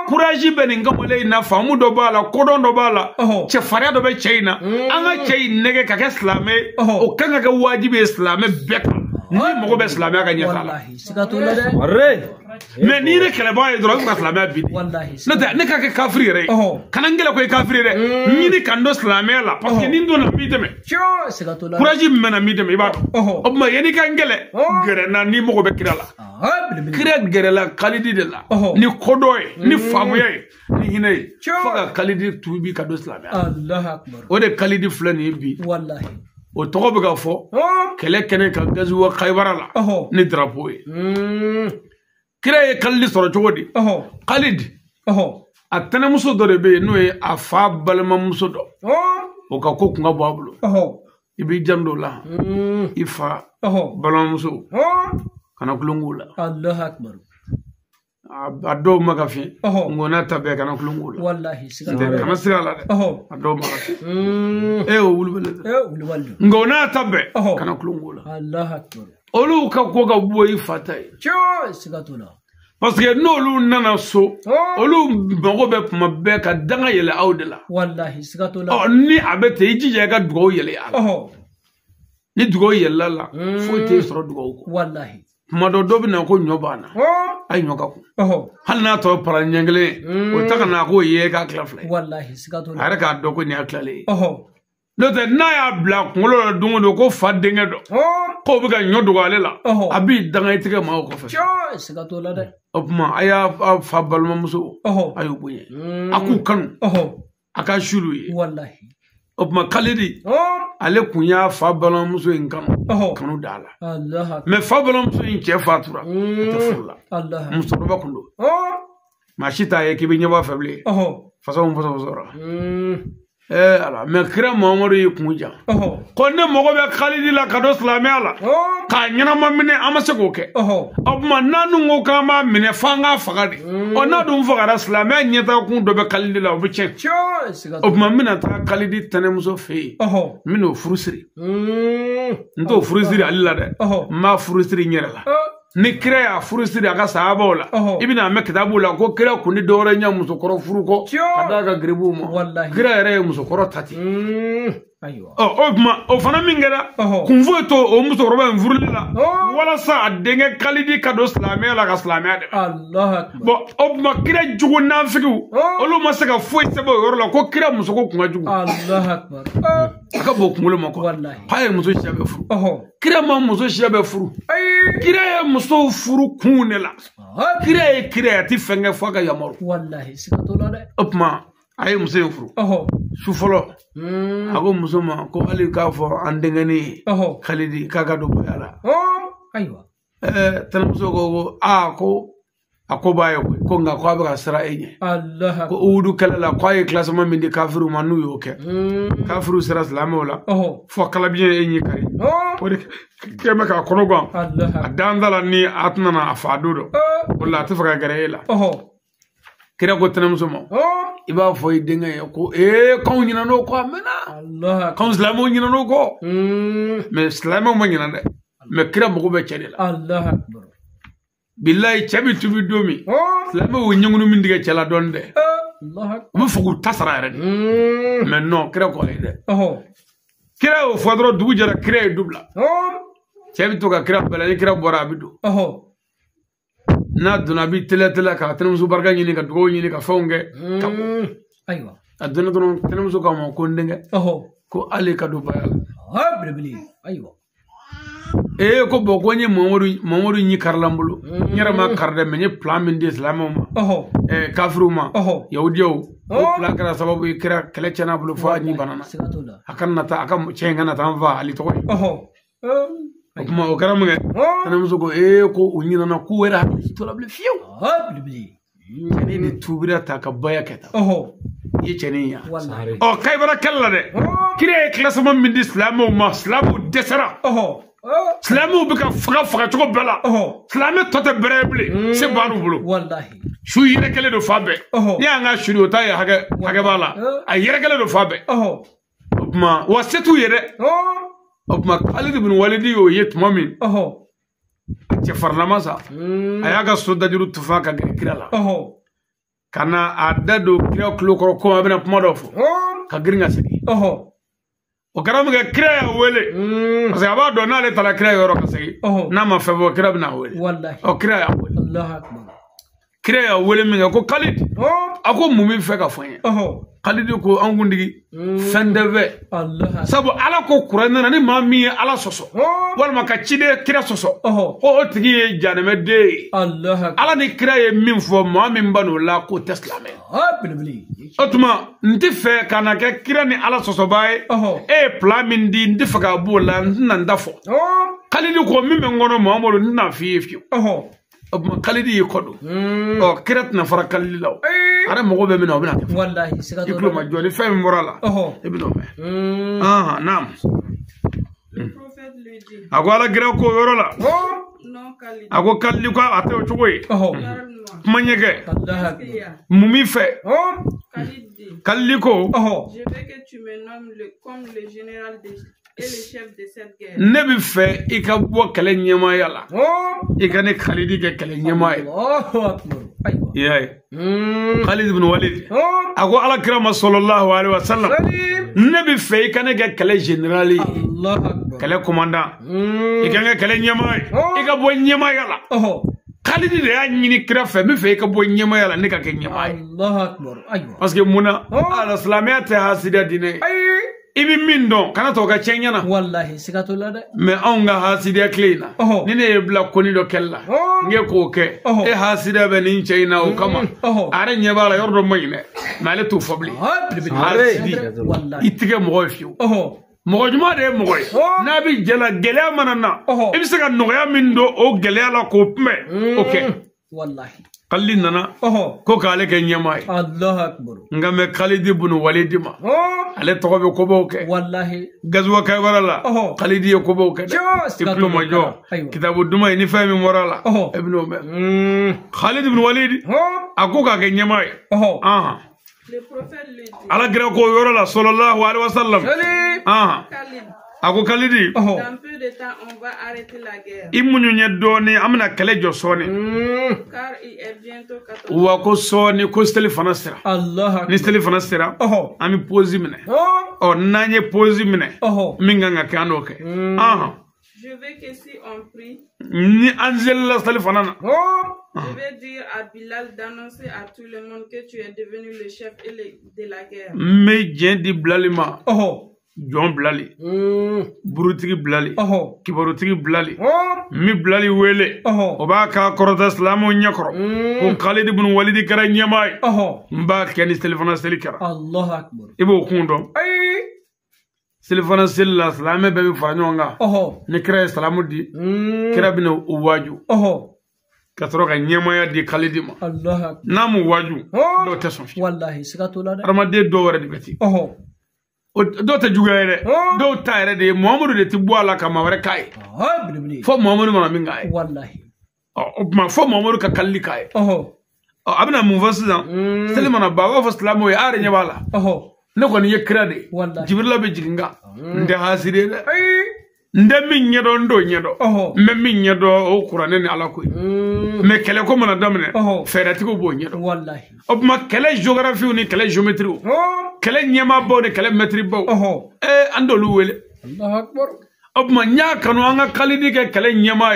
courage ben nga mole na famu do bala kodon do bala che faria do be china anga chei nege ka ke islamai o kanga ga wajibi islamai beka ni mogo be islamai ga nyeta
wallahi sikatola de
arre
mais ni ne kele ba dro ko islamia bi
wallahi
nata ne ka ke kafiri re kana ngela ko kafiri re ni ni kando islamia la parce que ni ndo na mi deme courage mena mi deme ba o ma yeni ka ngele gere na ni mo ko be kirala kira gere la kalidi de la ni kodoy ni famuye ni hinay fa kalidi tubi kado islamia
allah akbar
o de kalidi flani bi
wallahi
o togo be ga fo kele kene ka gazu wa khaybara la ni drapeau kira ye kalidi soro jogodi kalidi atana muso do de be no e afa balma muso do o ka ko kunga babulo ibi jando la ifa balma muso kana kulungula
allah akbar
ado magafi ngona tabe kana kulungula
wallahi
kana sigala de ado magafi o wulbele ngona tabe kana kulungula
allah akbar
olu ka ko ga boyi fatay
sigatula
parce que no lu nana so olu bango be kuma be ka danga yele awdela
wallahi sigatula
ni abete ijije ga dugo yele ala ni dugo yele la fo te soro dugo ko
wallahi
mado dobi na ko nyobana ay nyoka ko hal na to para nyengle o taka na ko ye ka klafle
wallahi sigatula
ara ka do ko ni aklale do te na ya bla ngolo dungo do ko fa denge do ko bi ka nyodo wale la abi danga itige ma ko fa
sigatula de
opma aya fa balma muso ayu bunye aku kanu aka shuru ye
wallahi
opma kalidi ale kunya fa balma muso in kanu dala
allah
mais fa balma muso in ke fatura ta fulla
allah
muso ba kundo mashita ye kibi nyaba fable façon ala mais kira Muhammadu yi kunja ko ne mogo be khalidi la kado islamia la ka nyana ma mine amase ko ke obma nanu ngo ka ma mine fanga fagadi o na dum fagara islamia nyeta kun do be khalidi la obi chen obma mina ta khalidi tanemuso fe mino furusiri ndo furusiri alila de ma furusiri nyere la ni kira ya furusiri aka sahaba la ibina me kitabu la ko kira kuni dore nya muso koro furuko adaga gribu mo kira yere muso koro tati
aywa
o fana mingera kunfo to o muso roba mvurlila wala sa denge kalidi kado islamia la ka islamia de
allah akbar
bo kira jugu nafiku olu masaka foi sebo yoro la ko kira muso ko kunga jugu
allah akbar
aka bo kungulo mako
wallahi
haye muso shabe furu kira ma muso shabe furu kira ya muso furu kunela kira ya ti fenge faka ya moro
wallahi sikatola de
aye muso furu su folo ago muso ma ko ali ka fo andengani khalidi kaga do bayala
aywa
tan muso go ako bayo ko nga ko abaka sara enye
allah
ko udu kala la ko ay classe ma mindi kafiru manu yoke kafiru sara salama wala fo kala bien enye kay o de kema ka kono gon
allah
adandala ni atnana afadudo wala tafaka garela kira ko tan muso ma iba foy denga ko ko nyina no ko amena
allah
ko islamo nyina no ko mais islamo mo nyina de mais kira mo ko be chede la
allah akbar
billahi chabi tubi domi islamo wo nyungunu min diga chala donde
allah akbar
mo fugu tasara re mais non kira ko ide kira o fodro dugu jara kira dubla chabi to ka kira bela kira bora bidu na duna bi tele ka tanmusu barga nyini ka dugo nyini ka fonge
aywa
aduna dun tanmusu ka mo ko ndenge ko ali ka do bayal
brebli aywa
ko boko nyi Muhammadu nyi karlambulu nyara ma karde me nyi plan min di islamo ma kafiru ma yahudiyo ko plan kara sababu kira kele chana bulu fa nyi banana akan nata akam chenga nata va ali to kuma o karamuge tanmusu ko ko unyina na ku wera to labli fiu
brebli
chani ni tubira ta ka baya keta ye chani ya
wallahi
kay bara kala de kire classement min di islamo ma islamu desara islamu bika faga to bela islamu tote bereble se banu bulu
wallahi
shu yire kele do fabe ni anga shuri ta ya hage bala ay yire kele do fabe ma wasetu yire Khalid ibn Walid yo yet mamin ce farlama sa ayaga so dajuru tufaka kirala kana adado kira kloko ko abena pomodofo ka giringa sigi o karamu ga kira wele parce que aba do na le tala kira yoro ka sigi na ma febo kira bina wele
wallahi
o kira ya wele
allah akbar
kira ya wele min ko Khalid ako mumi fe ka fanya Khalid ko an gundigi fendeve Allah sabu ala ko Qur'an ni mami ala soso walma ka cide kira soso o tigi janeme de Allah ala ni kira ye min fo mami banu la ko teslame otuma nti fe kana ke kira ni ala soso bae e plan min di ndi faga bola nan dafo Khalid ko min ngono Muhammadu na fi Khalid yi kodo kirat na fara Khalid law ara mogo be mina obina
wallahi sigato
iklo ma joni fe morala ibno me naam
le prophète lui dit
agwala gira ko yorola
non Khalid
ago Khalid ko ate o chugoy manyege mumi fe
Khalid dit
Khalid ko
je veux que tu me nommes comme le général et le chef de cette guerre.
Nebi fe ika bo kale nyema yala. Ika ne Khalid ke kale nyema yala.
Allahu akbar.
Yay. Khalid ibn Walid. Ago ala kirama sallallahu alaihi wasallam. Nebi fe ika ne ke kale generali.
Allahu akbar.
Kale commandant. Ika ne kale nyema. Ika bo nyema yala. Khalid de ya nyini kira fe mi fe ika bo nyema yala ne ka ke nyema.
Allahu akbar. Aywa.
Parce que muna ala islamiyat hasida dine. Ibi min don kana to ka chenyana
wallahi sigato la de
me on ga hasida cleana ni ne bla koni do kella nge ko ke e hasida be nin cheyna o kama are nye bala yordo mayne na le tu fobli wallahi itige mo fiu mo juma de mo na bi jela gele manana ibi se ka no ya min do o gele ala ko me okay
wallahi
Khalid nana ko kale ke nyamay
Allahu akbar
ngame Khalid ibn Walid ma ale to be ko bo ke
wallahi
gazwa kay warala Khalid ye ko bo ke ibn Majah kitabu duma ni fami morala ibn Umar Khalid ibn Walid ako ka ke nyamay
le prophète lui dit
ala gira ko yorala sallallahu alaihi wasallam
Khalid
ako Khalid
dans peu de temps on va arrêter la guerre
imunyu nyedoni amna kale jo soni
car il est bientôt 14
wa ko soni ko telefona sira
Allah
ni telefona sira ami posi mine nanye posi mine minga nga kano ke
je veux que si on prie
ni anzel la telefona na
je vais dire à Bilal d'annoncer à tout le monde que tu es devenu le chef de la guerre
me jendi blalima John Blali Burutigi Blali Kibarutigi Blali mi Blali wele oba ka korota islamu nyakoro ko Khalid ibn Walid kara nyamay mba keni telefona selikara
Allahu akbar
ibo kundo telefona sella islamu be fanyonga ne kira islamu di kira bina uwaju katoro ka nyamaya di Khalid ma
Allahu akbar
namu waju do tason
wallahi sigato la
ramade do wara di beti do ta jugayre do tayre de Muhammadu de ti boala kama wara kai fo Muhammadu ma min gai
wallahi
ma fo Muhammadu ka kalli kai abina mun fasidan selmana baba fo islamu ya are nyabala ne ko ni yekra de jibril be jiginga nde hasire de nde min nyedo ndo nyedo me min nyedo o qur'ane ni ala ko me kele ko mana damne ferati ko bo nyedo
wallahi
ma kele géographie ni kele géométrie kele nyama bo ni kele métrie bo andolu wele
Allahu akbar
ma nya kanu anga Khalid ke kele nyama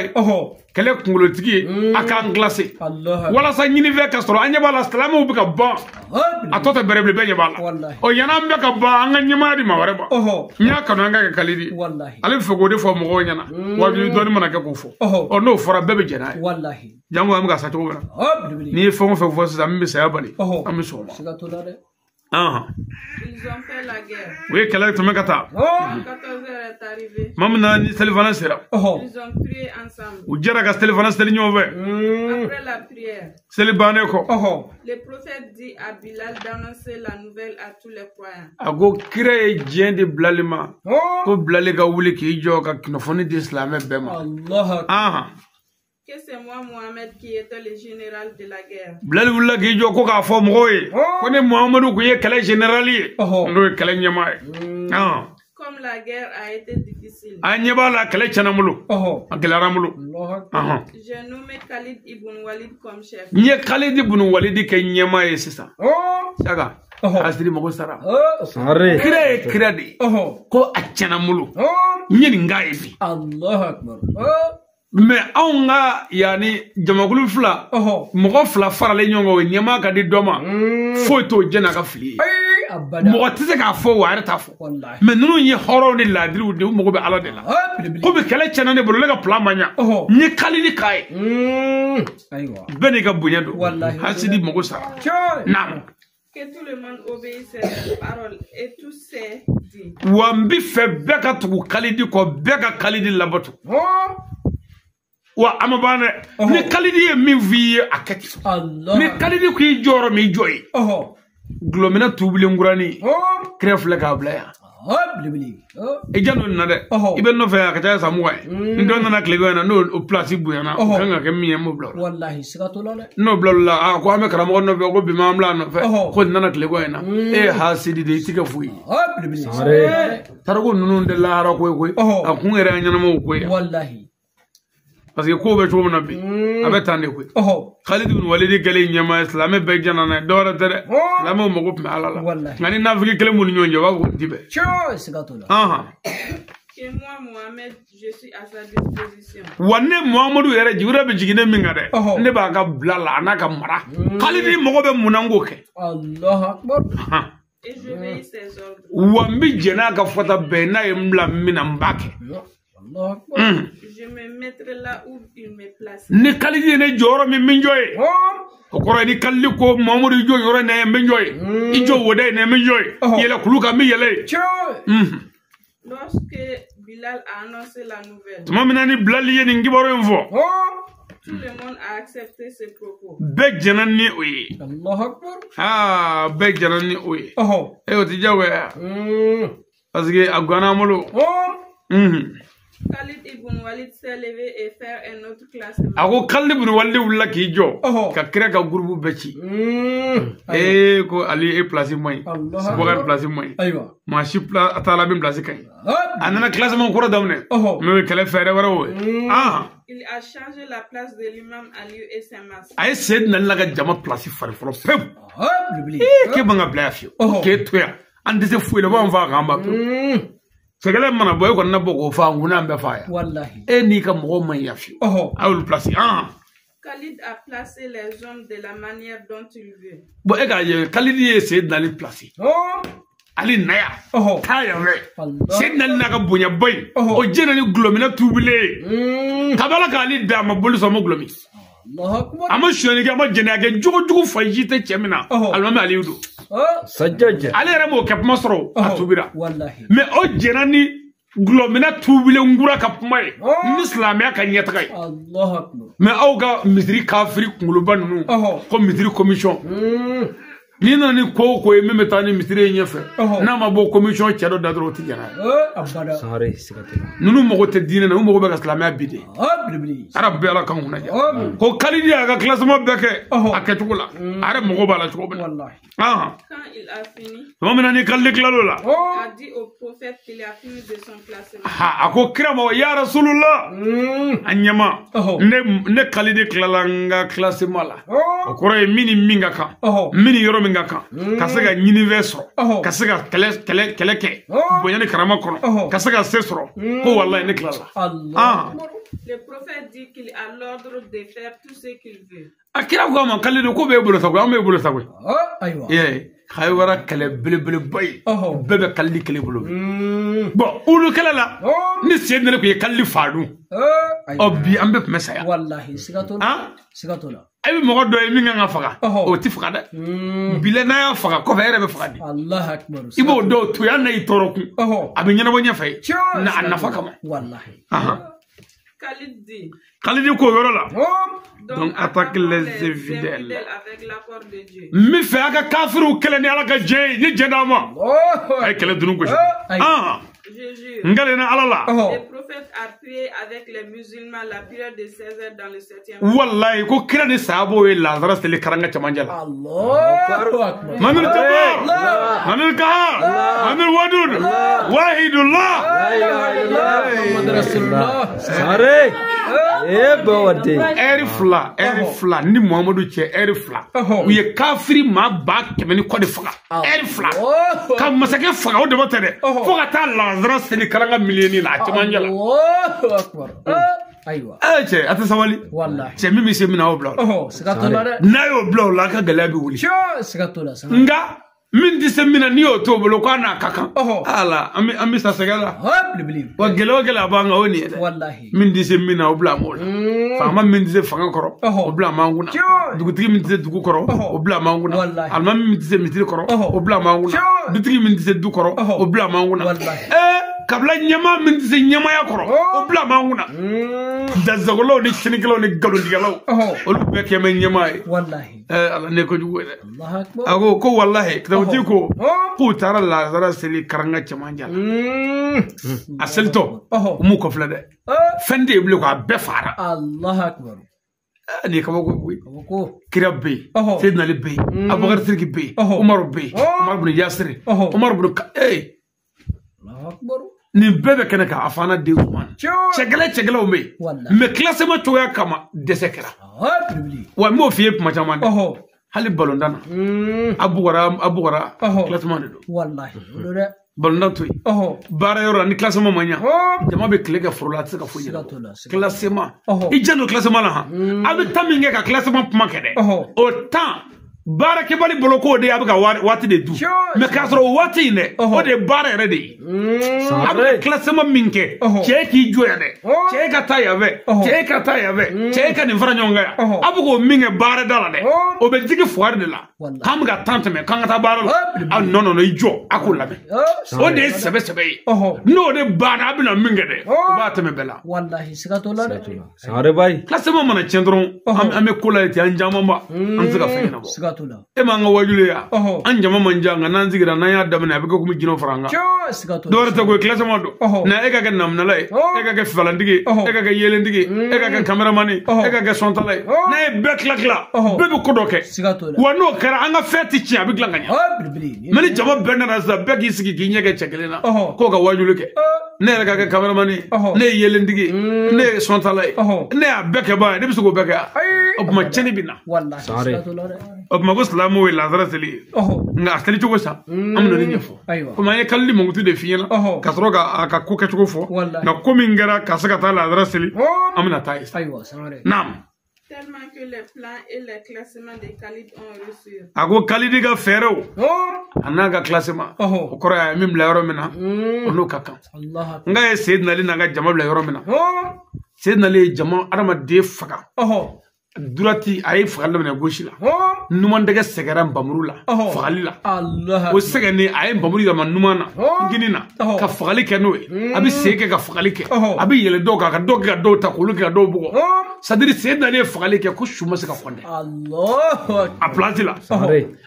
kele kungolotigi aka glacé wala sa nyini ve ka soro anya bala salamu bu ka ba atota bereble be nyabala o yana mbe ka ba anga nyama di ma ware ba nya kanu anga Khalid
wallahi
ale fego de fo mo nyana wa bi do ni manaka ko fo o no fora bebe jena
wallahi
jango am ga sa to bana ni fo mo fo fo sa mi sa bani am so
ils ont fait la guerre
oui kala to me kata
14 heures est arrivé
mamna ni telefona sera
ils ont prié ensemble
u jara ga telefona sera ñove
après la prière
seli bané ko
le prophète dit à Bilal d'annoncer la nouvelle à tous les croyants
ago kire jende blalima ko blaliga wuli ki joka kinofoni d'islam bema
Allah
que c'est moi Mohamed qui était le général de la guerre
blali wulla ki jo ko ka fo moy ko ne Muhammadu ko ye kala générali ndo kala nyamay
comme la guerre a été difficile
anya bala kala chanamulu akala ramulu
j'ai nommé Khalid ibn Walid comme chef
nye Khalid ibn Walid ke nyamay sisa saga asiri mo sara sare kredi ko achanamulu nyeni ngai bi
Allahu akbar
mais on nga yani jamakulu fla mogo fla farale nyongo nyama ka di doma photo jena ka fili mogo tise ka fo wa ta fo mais nunu yi horo ni ladri de mogo be ala de la ko be kala chana ne bolo ka plan manya ni kali ni kai
aywa
beni ka bunya do hasidi mogo sara nam
que tout le monde obéisse à ses paroles et tout c'est dit
wambi fe beka tu kalidi ko beka kalidi labotu wa amabane ni kalidi ye mi vi akati ni kalidi ku joro mi joyi glomina tubule ngurani kref la kabla ya e jano na de ibe no fa ka ta samu wa ndo na klego na no o place bu yana kanga ke mi mo blo
wallahi sigato la
no blo la ko ame kara mo no be ko bi mamla no fa ko na klego na e hasidi de tika fuyi sare tarago nunu de la hara ko a kun era nyana mo ko
wallahi
parce que ko be to mo nabi abe tande ko Khalid ibn Walid gele nyama islam be jana na dora tere la mo mo ko ala la ngani na fi kele mo nyonje wa ko dibe
sigato la
et moi Mohamed je suis à sa disposition
wanne Muhammadu yere jiwra be jigine mi ngade ne ba ka blala na ka mara Khalid mo ko be munango ke
Allahu akbar
et je vais ses ordres
wambi jena ka fota be na yimla minambake
je me mettrai là où il me place
ni kalidi ne joro mi minjoy ko koro ni kalli ko Muhammadu jo yoro ne minjoy ijo wode ne minjoy yele kuluka mi yele
lorsque Bilal a annoncé la nouvelle
tumamina ni Bilal ye ni ngibaro info
tout le monde a accepté ses propos
be janani oyi
Allahu akbar
be janani oyi e o ti jawe parce que agwana molo
Khalid ibn Walid s'est levé et faire un autre classement.
Ako Khalid ibn Walid wula ki jo ka kira ka groupe beci ko ali e place moy bogal place moy
aywa
ma shi place atala bin place kay anana classement ko damne me kala fere wara wo
il a changé la place de l'imam Ali et Samas
ay sed nan la ga jama place far fro pep ke banga blafio ke toya ande se fuile ba on va gamba segale mana boy ko na boko fa nguna mbe fa ya
wallahi
ni ka mo man yafi awul place
Khalid a placé les hommes de la manière dont il veut
bo e ga ye Khalid ye se dans les placer ali naya ta ya re se nan na ka bunya boy o jena ni glomina tubule kabala ka ali da ma bolu so mo glomi
Allahu akbar
ama shoni ga ma jena ga jugo fajite chemina almama ali udo
sajjaja
ale remo kep masro atubira
wallahi
mais o jena ni glomina tubule ngura kapmay ni islamia ka nyeta kay
Allahu akbar
mais au ga misri kafiri nguluban nu ko misri commission ni na ni ko me metani misri nyefe na ma bo commission chedo dadro ti jana
abada
sare sigate
nunu mo te dine na mo go be islamia bide
bibli
arab be ala kan huna ja ko kalidi aga classement beke aketula arab mo go bala chuko
wallahi
quand il a fini
mo menani kalli klalola
a dit au prophète qu'il a fini de son classement
ako kirama ya rasulullah anyama ne kalidi klalanga classement la ko re mini minga kan mini yoro minga kan kasega universo kasega kele ke boyani karama kono kasega sesro ko wallahi ne klala
le prophète dit qu'il a l'ordre de faire tout ce qu'il veut
akira ko man kalidi ko be bulo sago am be bulo sago
aywa
khaywara kale bele bay bebe kalli kale bulo bon ulu kala la ni sedne ko ye kalli fadu obi ambe mesaya
wallahi sigato la
ay mo do mi nga faga o ti faga bile na ya faga ko fere be faga di
Allahu akbar
ibo do to ya na itoroku abi nyana bo nya fay na anafa kama
wallahi
Khalid
ko yoro la donc attaque les infidèles
avec l'accord de Dieu
mi fe aka kafiru kele ni ala ka je ni jedama ay kele dunu ko
je jure
ngalena alala
le prophète a prié avec les musulmans la prière de 16 heures dans le 7e
wallahi ko kira ni sabo e lazarus le karanga chamanjala
Allahu akbar
manul jabbar manul kahar manul wadud wahidullah
la ilaha illallah muhammad rasulullah
sare bawade
erifla ni Muhammadu che erifla uye kafiri ma ba kemeni ko de faga erifla ka masake faga o de botere fo ka ta lazara seni karanga milioni la chamanjala
Allahu akbar Ayiwa.
Cɛ a tɛ sabali
Wallahi.
cɛ min bɛ se mina o bila o la
Siga t'o la dɛ.
n'a y'o bila o la a ka gɛlɛya bɛ wuli
Siga t'o la.
nka min tɛ se mina n'i y'o to o bolo k'a n'a ka kan ala an bɛ sa sɛgɛ la wa gɛlɛya o gɛlɛya b'an kan o nin ye dɛ
Wallahi.
min tɛ se mina o bila an b'o la faama min tɛ se fanga kɔrɔ o bila an b'an kunna dugutigi min tɛ se dugu kɔrɔ o bila an b'an kunna alimami min tɛ se misiri kɔrɔ o bila an b'an kunna dutigi min tɛ se du kɔrɔ o bila an b'an kunna kabila ɲɛmaa min tɛ se ɲɛmaaya kɔrɔ o bila an b'an kunna dazagolaw ni sinikɛlaw ni nkalontigɛlaw olu bɛɛ kɛ bɛ ɲɛmaa ye ala ne kojugu ye dɛ a ko walahi kitabutigi ko k'u taara lazara seli karanga cɛmancɛ la a selitɔ u m'u kɔfilɛ dɛ fɛn tɛ yen bilen k'a bɛɛ fara nin ye kabako koyi kira bɛ yen Seydina Ali bɛ yen Abubakar Sidiki bɛ yen Umaru bɛ yen Umaru bin Yasiri Umaru bin nin bɛɛ bɛ kɛnɛ kan a fana den Usman cɛgɛlɛw bɛ yen mais classement cogoya kama dɛsɛ kɛra wa n b'o f'i ye kuma caman dɛ hali balontan na a bugɔra classement de don balontan to yen baara yɔrɔ la ni classement ma ɲa jama bɛ tile kɛ foro la a tɛ se ka foyi ɲɛnabɔ classement i jan don classement la han a bɛ temps min kɛ ka classement kuma kɛ dɛ o temps baarakɛbali bolo k'o de ye a bɛ ka waati de dun mais k'a sɔrɔ o waati in dɛ o de ye baara yɛrɛ de ye a bɛ classement min kɛ cɛ k'i jɔ yan dɛ cɛ ka taa yan fɛ cɛ ka taa yan fɛ cɛ ka nin fara ɲɔgɔn kan yan a bɛ k'o min kɛ baarada la dɛ o bɛ digi fuwari de la k'an bɛ ka temps tɛmɛ k'an ka taa baara la a nɔnɔ i jɔ a k'o lamɛn o de ye sɛbɛ ye n'o de banna a bɛna min kɛ dɛ o b'a tɛmɛ bɛɛ la classement mana tiɲɛ dɔrɔn an bɛ ko la ten an caman ba an tɛ se ka fɛn ɲɛnabɔ e m'an ka wajulu ya an jama man jan nka n'an sigira n'an y'a daminɛ a bɛ kɛ komi jinɛw fara an kan dɔwɛrɛ tɛ ko ye classement don na e ka kɛ namunala ye e ka kɛ fifalantigi ye e ka kɛ yelentigi e ka kɛ kameramani e ka kɛ sɔntala ye n'a ye bɛɛ tila bɛɛ bɛ ko dɔ kɛ wa n'o kɛra an ka fɛn tɛ tiɲɛ a bɛ dilan ka ɲɛ mais ni jama bɛɛ nana sisan bɛɛ k'i sigi k'i ɲɛ kɛ cɛ kelen na k'o ka wajulu kɛ ne yɛrɛ ka kɛ kameramani ne ye yelentigi ye ne ye sɔntala ye ne y'a bɛɛ kɛ ba ye ne bɛ se k'o bɛɛ kɛ o tuma tiɲɛni bɛ na o tuma ko silamɛw ye lazara seli ye nka a seli cogo sa an bɛna nin ɲɛfɔ komi an ye kalidi mankutu de f'i ɲɛna ka sɔrɔ k'a ka ko kɛcogo fɔ nka ko min kɛra ka se ka taa lazara seli an bɛna taa ye naam
Tellement que les plans et les classements des Khalid ont reçu.
A ko Khalidi ka fɛɛrɛw a n'a ka classement o kɔrɔ ye a ye min bila yɔrɔ min na o n'o ka kan n ka ye Seydina Ali n'a ka jama bila yɔrɔ min na Seydina Ali ye jama adamaden faga durati a ye fagali daminɛ gauche la numandɛgɛ sɛgɛra nbamuru la fagali la o sɛgɛnnen a ye nbamuru yɛlɛma numan na ngini na ka fagali kɛ n'o ye a bɛ sen kɛ ka fagali kɛ a bɛ yɛlɛ dɔw kan ka dɔw kɛ ka dɔw ta k'olu kɛ ka dɔw bugɔ c'est-à-dire Seydina Ali ye fagali kɛ ko su ma se ka kɔndɛ a place la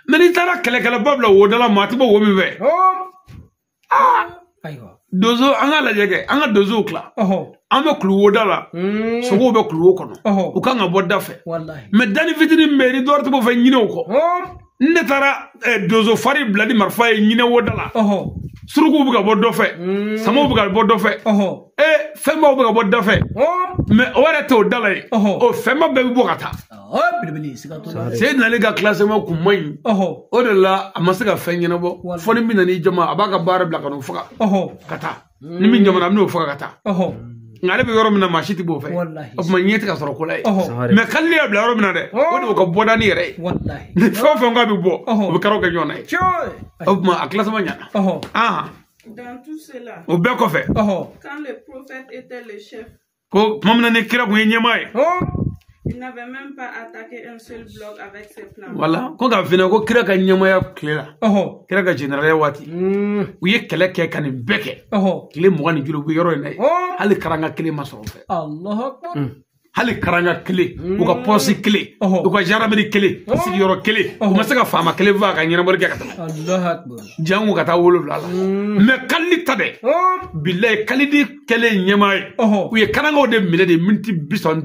mais n'i taara kɛlɛkɛlɛba bila wo da la maa tɛ bɔ wo min fɛ donso an ka lajɛ kɛ an ka donsow tila an bɛ kulu woda la sogow bɛ kulu wo kɔnɔ u kan ka bɔ da fɛ mais dani fitinin bɛ yen ni dɔwɛrɛ tɛ bɔ fɛ ɲinɛw kɔ ne taara donso fari bila ni marifa ye ɲinɛ woda la surukuw bɛ ka bɔ dɔ fɛ samaw bɛ ka bɔ dɔ fɛ fɛnbaw bɛ ka bɔ da fɛ mais o yɛrɛ tɛ o da la ye o fɛnba bɛɛ bɛ bɔ ka taa Seydina Ali ka classement kun man ɲi o de la a ma se ka fɛn ɲɛnabɔ fɔ ni min nana i jama a b'a ka baara bila ka n'o faga ka taa ni min jamana a bɛ n'o faga ka taa nka ale bɛ yɔrɔ min na maa si tɛ b'o fɛ o tuma ɲɛ tɛ ka sɔrɔ ko la ye mais Khalidi y'a bila yɔrɔ min na dɛ o de y'o ka bɔda ni yɛrɛ ye ni fɛn o fɛn k'a bɛ bɔ o bɛ kɛra o kɛ ɲɔgɔn na ye o tuma a classement ɲɛna
Dans tout cela,
o bɛɛ kɔfɛ
quand le prophète était le chef,
ko tuma min na ni kira kun ye ɲɛmaa ye
il n'avait même pas attaqué un seul bloc avec ses plans.
Voilà, ko k'a f'i ɲɛna ko kira ka ɲɛmaaya tile la kira ka généraliya waati u ye kɛlɛ kɛ ka nin bɛɛ kɛ tile 20 ni joli u bɛ yɔrɔ in na ye hali karanga kelen ma sɔrɔ o fɛ hali karanga kelen u ka pɔsi kelen u ka gendarmerie kelen sigiyɔrɔ kelen u ma se ka faama kelen fɔ a ka ɲɛnabɔli kɛ ka tɛmɛ jango ka taa 7 la mais Khalidi ta dɛ bilayi Khalidi kɛlen ɲɛmaa ye u ye karangaw de minɛ de miniti 35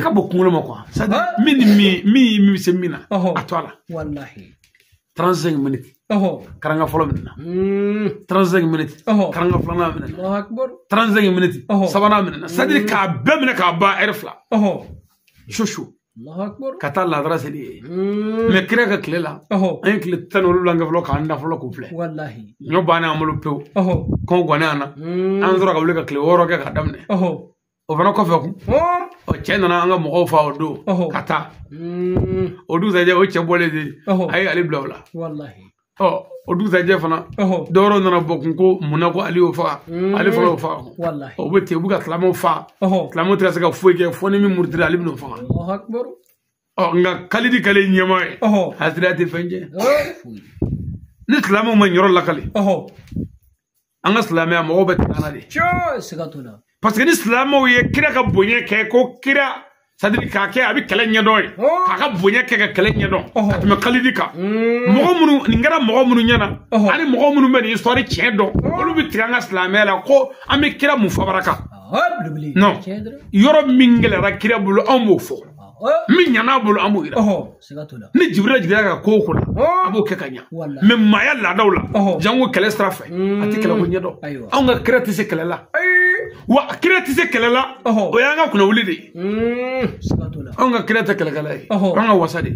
ka bɔ kunkolo ma quoi min bɛ se min na a to a la 35 minutes karanga fɔlɔ minɛ na 35 minutes karanga filanan minɛ na 35 minutes sabanan minɛ na c'est-à-dire k'a bɛɛ minɛ k'a ban heure 2 shosho
الله أكبر
كتا لا دراسلي مكرك كللا أين كل تنور لانغ فلو كان دافلو كوفله
والله
نيو بانا عملو بيو كون غنانا أنظر قبل كل ورا كخدمني وفنا كوفكم وكأننا أنا مغوفا ودو كتا ودو زي جا وتشبولي دي أي علي بلا
والله
odu zaje fana doro nana bokun ko munako aliyo fa ali fa fa
wallahi
o bete buga klamo fa klamo tra saka fuege foni mi murdira ali no fa
Allahu akbar
nga kalidi kale nyama hasrati fanje ni klamo man yoro la kale anga slame am o bete kanade
sigatuna
parce que ni slamo ye kira ka bonye ke ko kira sadiri ka ke abi kala nyedoy ka bonye ke ka kala nyedon atme kalidi ka mogo munu ngara mogo munu nyana ali mogo munu be histoire chedo olu bi tiranga slamela ko ami kira mu fabaraka non yoro mingele ra kira bulu amu fo min nyana bulu amu ira
sigatuna
ni jibril ka ko kula abo ke kanya men maya la dawla jango kala strafe ati kala ko nyedo anga kira tise kala la wa kira tise kala la o yanga kuna wulidi anga kira ta kala kala anga wasadi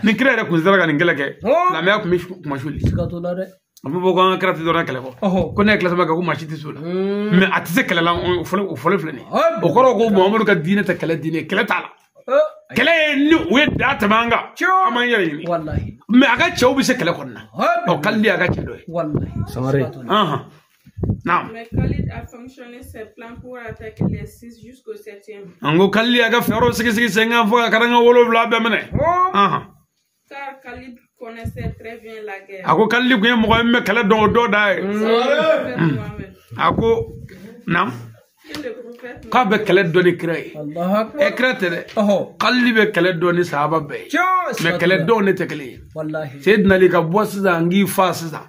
ni kira ra kun zara ga ngela ke la me akumi mashuli
sigatuna de
amu bogo anga kira ti dora kala ko ne kala sama ga ko mashiti sula me atise kala la o fole flani o koro ko muhammadu ka dine ta kala dine kala tala kala ni we data manga amanya ni
wallahi
me aga chew bi se kala konna o kalli aga chedo
wallahi
samare
naam
mais Khalid a fonctionné ses plans pour attaquer les 6 jusqu'au 7e
ango kalli aga fero sigi senga foga karanga wolo bla be mene
car Khalid connaissait très bien la guerre
ako kalli ko mo me kala do dai ako naam ka be kala do ni kray
Allahu akbar
ekrate kalli be kala do ni sahaba be me kala do ni tekli
wallahi
sayyidina ali ka boss za ngi fasa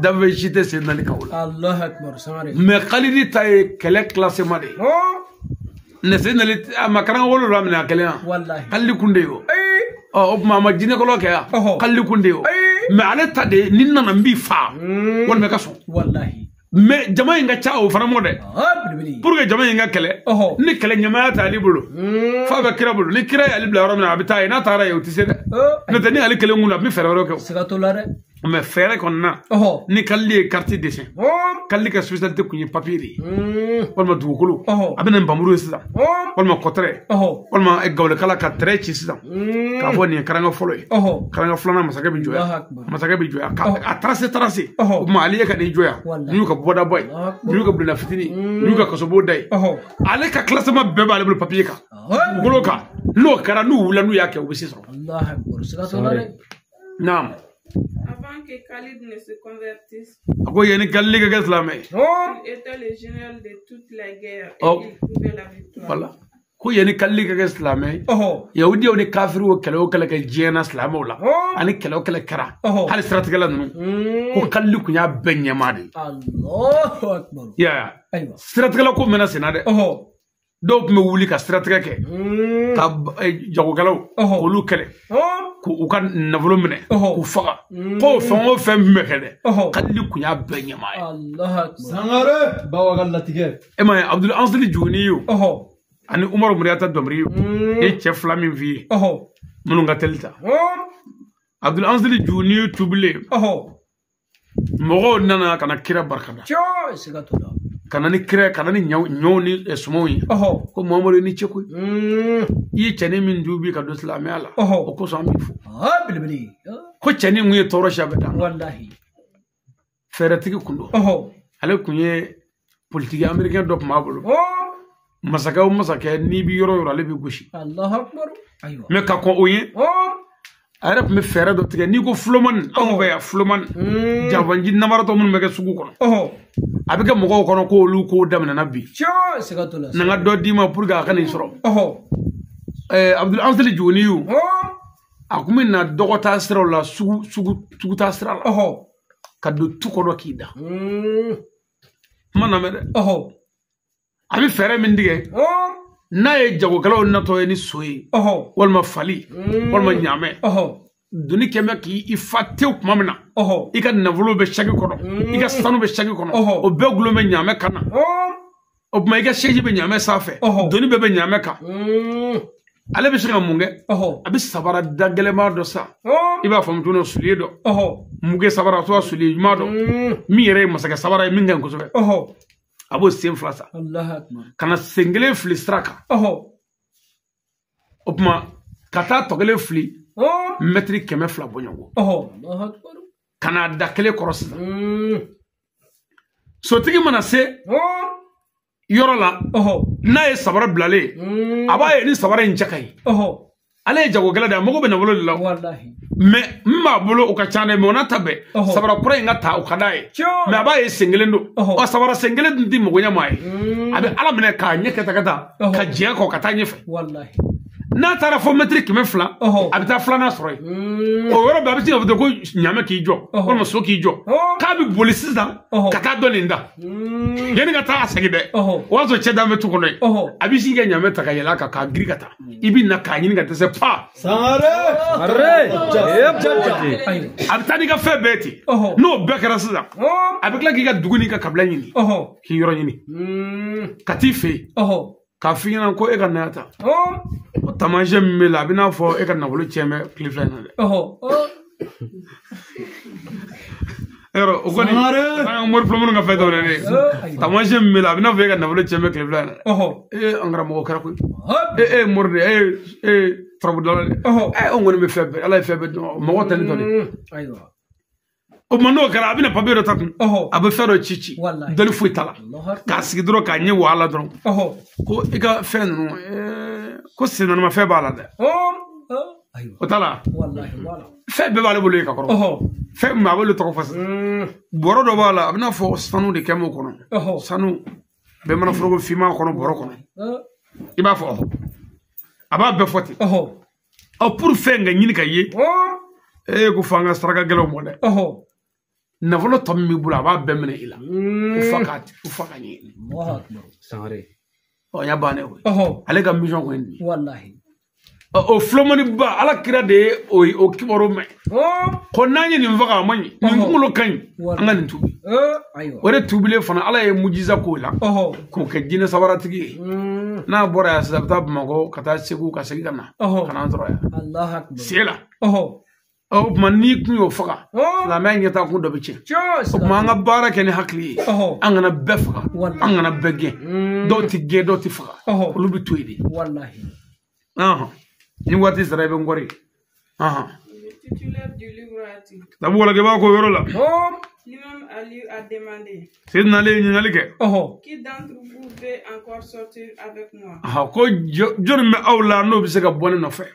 dawe shite sayyidina ali ka wala
Allahu akbar samare
me khalidi tay kala classe made ne sayyidina ali makaran wolo ramna kala
wallahi
kalli kunde yo mama jine ko loke ya kalli kunde yo me ale tade ninna nambi fa wol me kaso
wallahi
me jama inga chao fana mode pour que jama inga kele ni kele nyama ta ali bulu fa ba kira bulu ni kira ali bla ramna abita ina tara yo tisede ne tani ali kele ngula mi fere ro ko
sigatulare
me fere konna ni kalli carte dessin kalli ka spécialité kunyi papier wal ma dugukulu abena mbamuru sisa wal ma kotre wal ma egawle kala ka trechi sisa ka fo ni karanga folo karanga flana masaka bi joya ka tracé ma ali ka ni joya ni ka boda boy ni ka bula fitini ni ka kosobo dai ale ka classement beba ale papier ka golo ka no kara nu wula nu yake obisi so
Allah akbar sigatulare
naam
avant que Khalid ne se convertisse
ako yeni kalli ka islamé
il était le général de toute la guerre et il pouvait la victoire
voilà ko yeni kalli ka islamé yahudi oni kafiru o kala ka jena islamé wala ani kala kara hal stratégie la nunu ko kalli ku nya benyamade
Allahu akbar
ya
aywa
stratégie la ko mena senade do me wuli ka stratégie ke ka jago galaw olu kale ko ukan navolo mene ko faga ko fongo fem mekede kalli ku nya benyamade
Allahu akbar
sangare bawagal latige
ema abdul ansli juniyo ani umar muriyata domriyo e chef flamin vi munu ngatelta abdul ansli juniyo tubule mogo nana kana kira barkada
sigatula
kana ni kira kana ni nyoni esmoyi ko muhammadu ni cheko yi chane min dubi ka do islam ala o ko so mi fu
bilbili
ko chane nguye toro shabata
wallahi
feratigi kundo ale kunye politique américain dop mabulu masaka ni bi yoro ale bi goshi
Allahu akbar aywa
me ka ko oye arab me fere do tige ni ko floman amu ya floman jabanji namara to mun mege sugu kono abika mo kono ko lu ko damna nabi
sigatula
nanga do dima pour ga khani soro abdul ansali joniyu akumi na dogota sira la sugu ta sira la kadu tuko do kida mana mede abi fere min dige na ye jago kala na to ni soyi walma fali walma nyame duni keme ki ifate kumamna ika navolo be shagi kono ika sanu be shagi kono o be gulo me nyame kana o ma ika sheji be nyame safe duni be nyame ka ale bɛ se ka mun kɛ a bɛ sabara da gɛlɛnma dɔ sa i b'a faamu tun suliye dɔ muge sabara so suliye ɲuman dɔ min yɛrɛ ye masakɛ sabara ye min ka ɲi kosɛbɛ a b'o sen fila sa ka na sen kelen fili sira kan o tuma ka taa tɔ kelen fili mɛtiri 200 bɔɲɔgɔn ka n'a da kelen kɔrɔ sisan sotigi mana se yɔrɔ la n'a ye sabara bilalen a b'a ye ni sabara in cɛ ka ɲi ale ye jagokɛla de ye a mago bɛ nafolo de la mais min b'a bolo o ka ca dɛ mais o n'a ta bɛɛ sabara kura in ka ta o ka d'a ye mais a b'a ye sen kelen don ɔ sabara sen kelen dun tɛ mago ɲɛ maa ye a bɛ ala minɛ k'a ɲɛ kɛ ka taa ka jɛn kɔ ka taa ɲɛfɛ n'a taara fɔ mɛtiri 200 a bɛ taa filanan sɔrɔ yen o yɔrɔ bɛɛ a bɛ se ka fɔ ko ɲaamɛ k'i jɔ walima so k'i jɔ k'a bɛ boli sisan ka taa dɔ nin da yanni ka taa a segin dɛ o y'a sɔrɔ cɛ dan bɛ tu kɔnɔ yen a bɛ sin ka ɲaamɛ ta ka yɛlɛ a kan k'a giri ka taa i bɛ na k'a ɲini ka dɛsɛ pa a bɛ taa n'i ka fɛn bɛɛ ten n'o bɛɛ kɛra sisan a bɛ tila k'i ka dugu n'i ka kabila ɲini k'i yɔrɔ ɲini ka t'i fɛ yen k'a f'i ɲɛna ko e ka na ta o taamasiyɛn min b'e la a bɛ n'a fɔ e ka nafolo tiɲɛ bɛ tile fila in na dɛ yɔrɔ o kɔni an ka mori filamanw ka fɛn dɔ dɛ taamasiyɛn min b'e la a bɛ n'a fɔ e ka nafolo tiɲɛ bɛ tile fila in na dɛ an karamɔgɔ kɛra koyi e mori de e turabudala dɛ anw kɔni bɛ fɛn bɛɛ ala ye fɛn bɛɛ dɔn mɔgɔ tɛ ne dɔn dɛ o tuma n'o kɛra a bɛna papiye dɔ ta kun a bɛ fɛn dɔ ci dɔnni foyi t'a la k'a sigi dɔrɔn k'a ɲɛ wahala dɔrɔn ko i ka fɛn ninnu ko sennaanimafɛn b'a la dɛ o t'a la fɛn bɛɛ b'ale bolo yen ka kɔrɔ fɛn min b'a bolo tɔgɔ fɔ sisan bɔrɔ dɔ b'a la a bɛna fɔ sanu de kɛ m'o kɔnɔ sanu bɛɛ mana foroko finman kɔnɔ bɔrɔ kɔnɔ i b'a fɔ a b'a bɛɛ fɔ ten pour fɛn ka ɲini ka ye ko fɔ an ka saraka gɛlɛnw mɔ dɛ nafolo tɔ min b'i bolo a b'a bɛɛ minɛ i la ko fa ka ɲɛ sangare ɔ y'a bannen koyi ale ka mission ko ye nin ye o filomani ba ala kira de ye o kibaru mɛn ko n'an ye nin faga a man ɲi nin kunkolo ka ɲi an ka nin tubi o de tubilen fana ala ye mujiza k'o la k'o kɛ jinɛ sabaratigi ye n'a bɔra yan sisan a bɛ taa bamakɔ ka taa segu ka segin ka na ka n'an sɔrɔ yan sen la o tuma n'i kun y'o faga silamɛya ɲɛtaa kun dɔ bɛ tiɲɛ o tuma an ka baara kɛ ni hakili ye an kana bɛɛ faga an kana bɛɛ gɛn dɔw tɛ gɛn dɔw tɛ faga olu bɛ to yen de ni waati sera i bɛ n kɔri sabu wala k'i b'a ko yɔrɔ la
L'imam Ali a demandé
Seydina Ali ye ɲininkali kɛ
qui d'entre vous veut encore sortir avec moi
ko jɔnni bɛ aw la n'o bɛ se ka bɔ ne nɔfɛ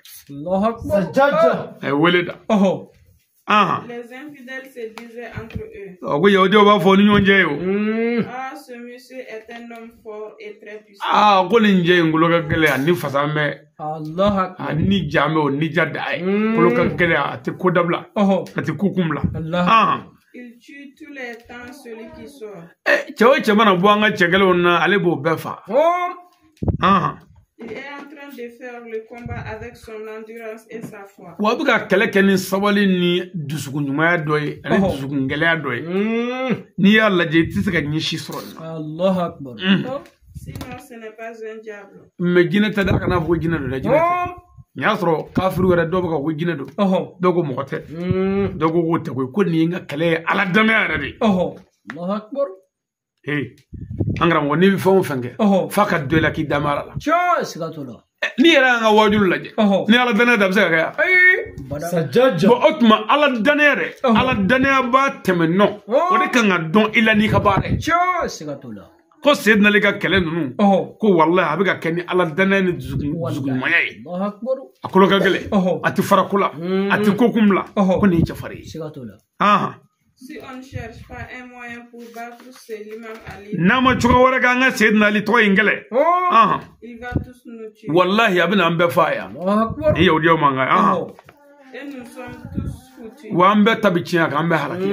a ye wele da
les infidèles se disaient entre eux
ko yahudiw b'a fɔ ni ɲɔgɔn cɛ ye o
ce monsieur est un homme fort et très puissant
ko nin cɛ in kolo ka gɛlɛn a ni fasa mɛ a ni ja mɛ o ni ja da ye kolo ka gɛlɛn a tɛ ko dabila a tɛ ko kun bila
il tue tous les temps celui qui sort
cɛ o cɛ mana bɔ an ka cɛ gɛlɛnw na ale b'o bɛɛ fa
il est en train de faire le combat avec son endurance et sa foi
wa a bɛ ka kɛlɛ kɛ ni sabali ni dusukun ɲumanya dɔ ye ani dusukun gɛlɛya dɔ ye n'i y'a lajɛ i tɛ se ka ɲɛsi sɔrɔ
sinon ce n'est pas un diable
mais jinɛ tɛ dɛ a kana fɔ ko jinɛ don dɛ jinɛ tɛ n y'a sɔrɔ kafiri wɛrɛ dɔw bɛ ka ko jinɛ don dɔw ko mɔgɔ tɛ dɔw ko k'o tɛ koyi ko nin ye n ka kɛlɛ ye ala danaya yɛrɛ de an karamɔgɔ n'i bɛ fɛn o fɛn kɛ f'a ka dɔ i la k'i da mara la n'i yɛrɛ y'an ka wajulu lajɛ ni ala danaya da a bɛ se ka kɛ yan o tuma ala danaya dɛ ala danaya b'a tɛmɛ nɔ o de kan ka dɔn i la n'i ka baara ye ko Seydina Ali ka kɛlɛ ninnu ko walahi a bɛ ka kɛ ni ala danaya ni dusukunɲumanya ye a kolo ka gɛlɛn a tɛ fara ko la a tɛ ko kun bila ko nin ye cɛfarin ye
si on cherche pas un moyen pour battre l'imam Ali
n'a ma cogo wɛrɛ k'an ka Seydina Ali tɔgɔ in kɛlɛ
il va tous nous tuer
wallahi a bɛ na an bɛɛ fa yan ni yahudiyaw man kan
et nous sommes tous foutus
wa an bɛɛ ta bɛ tiɲɛ kan an bɛɛ halaki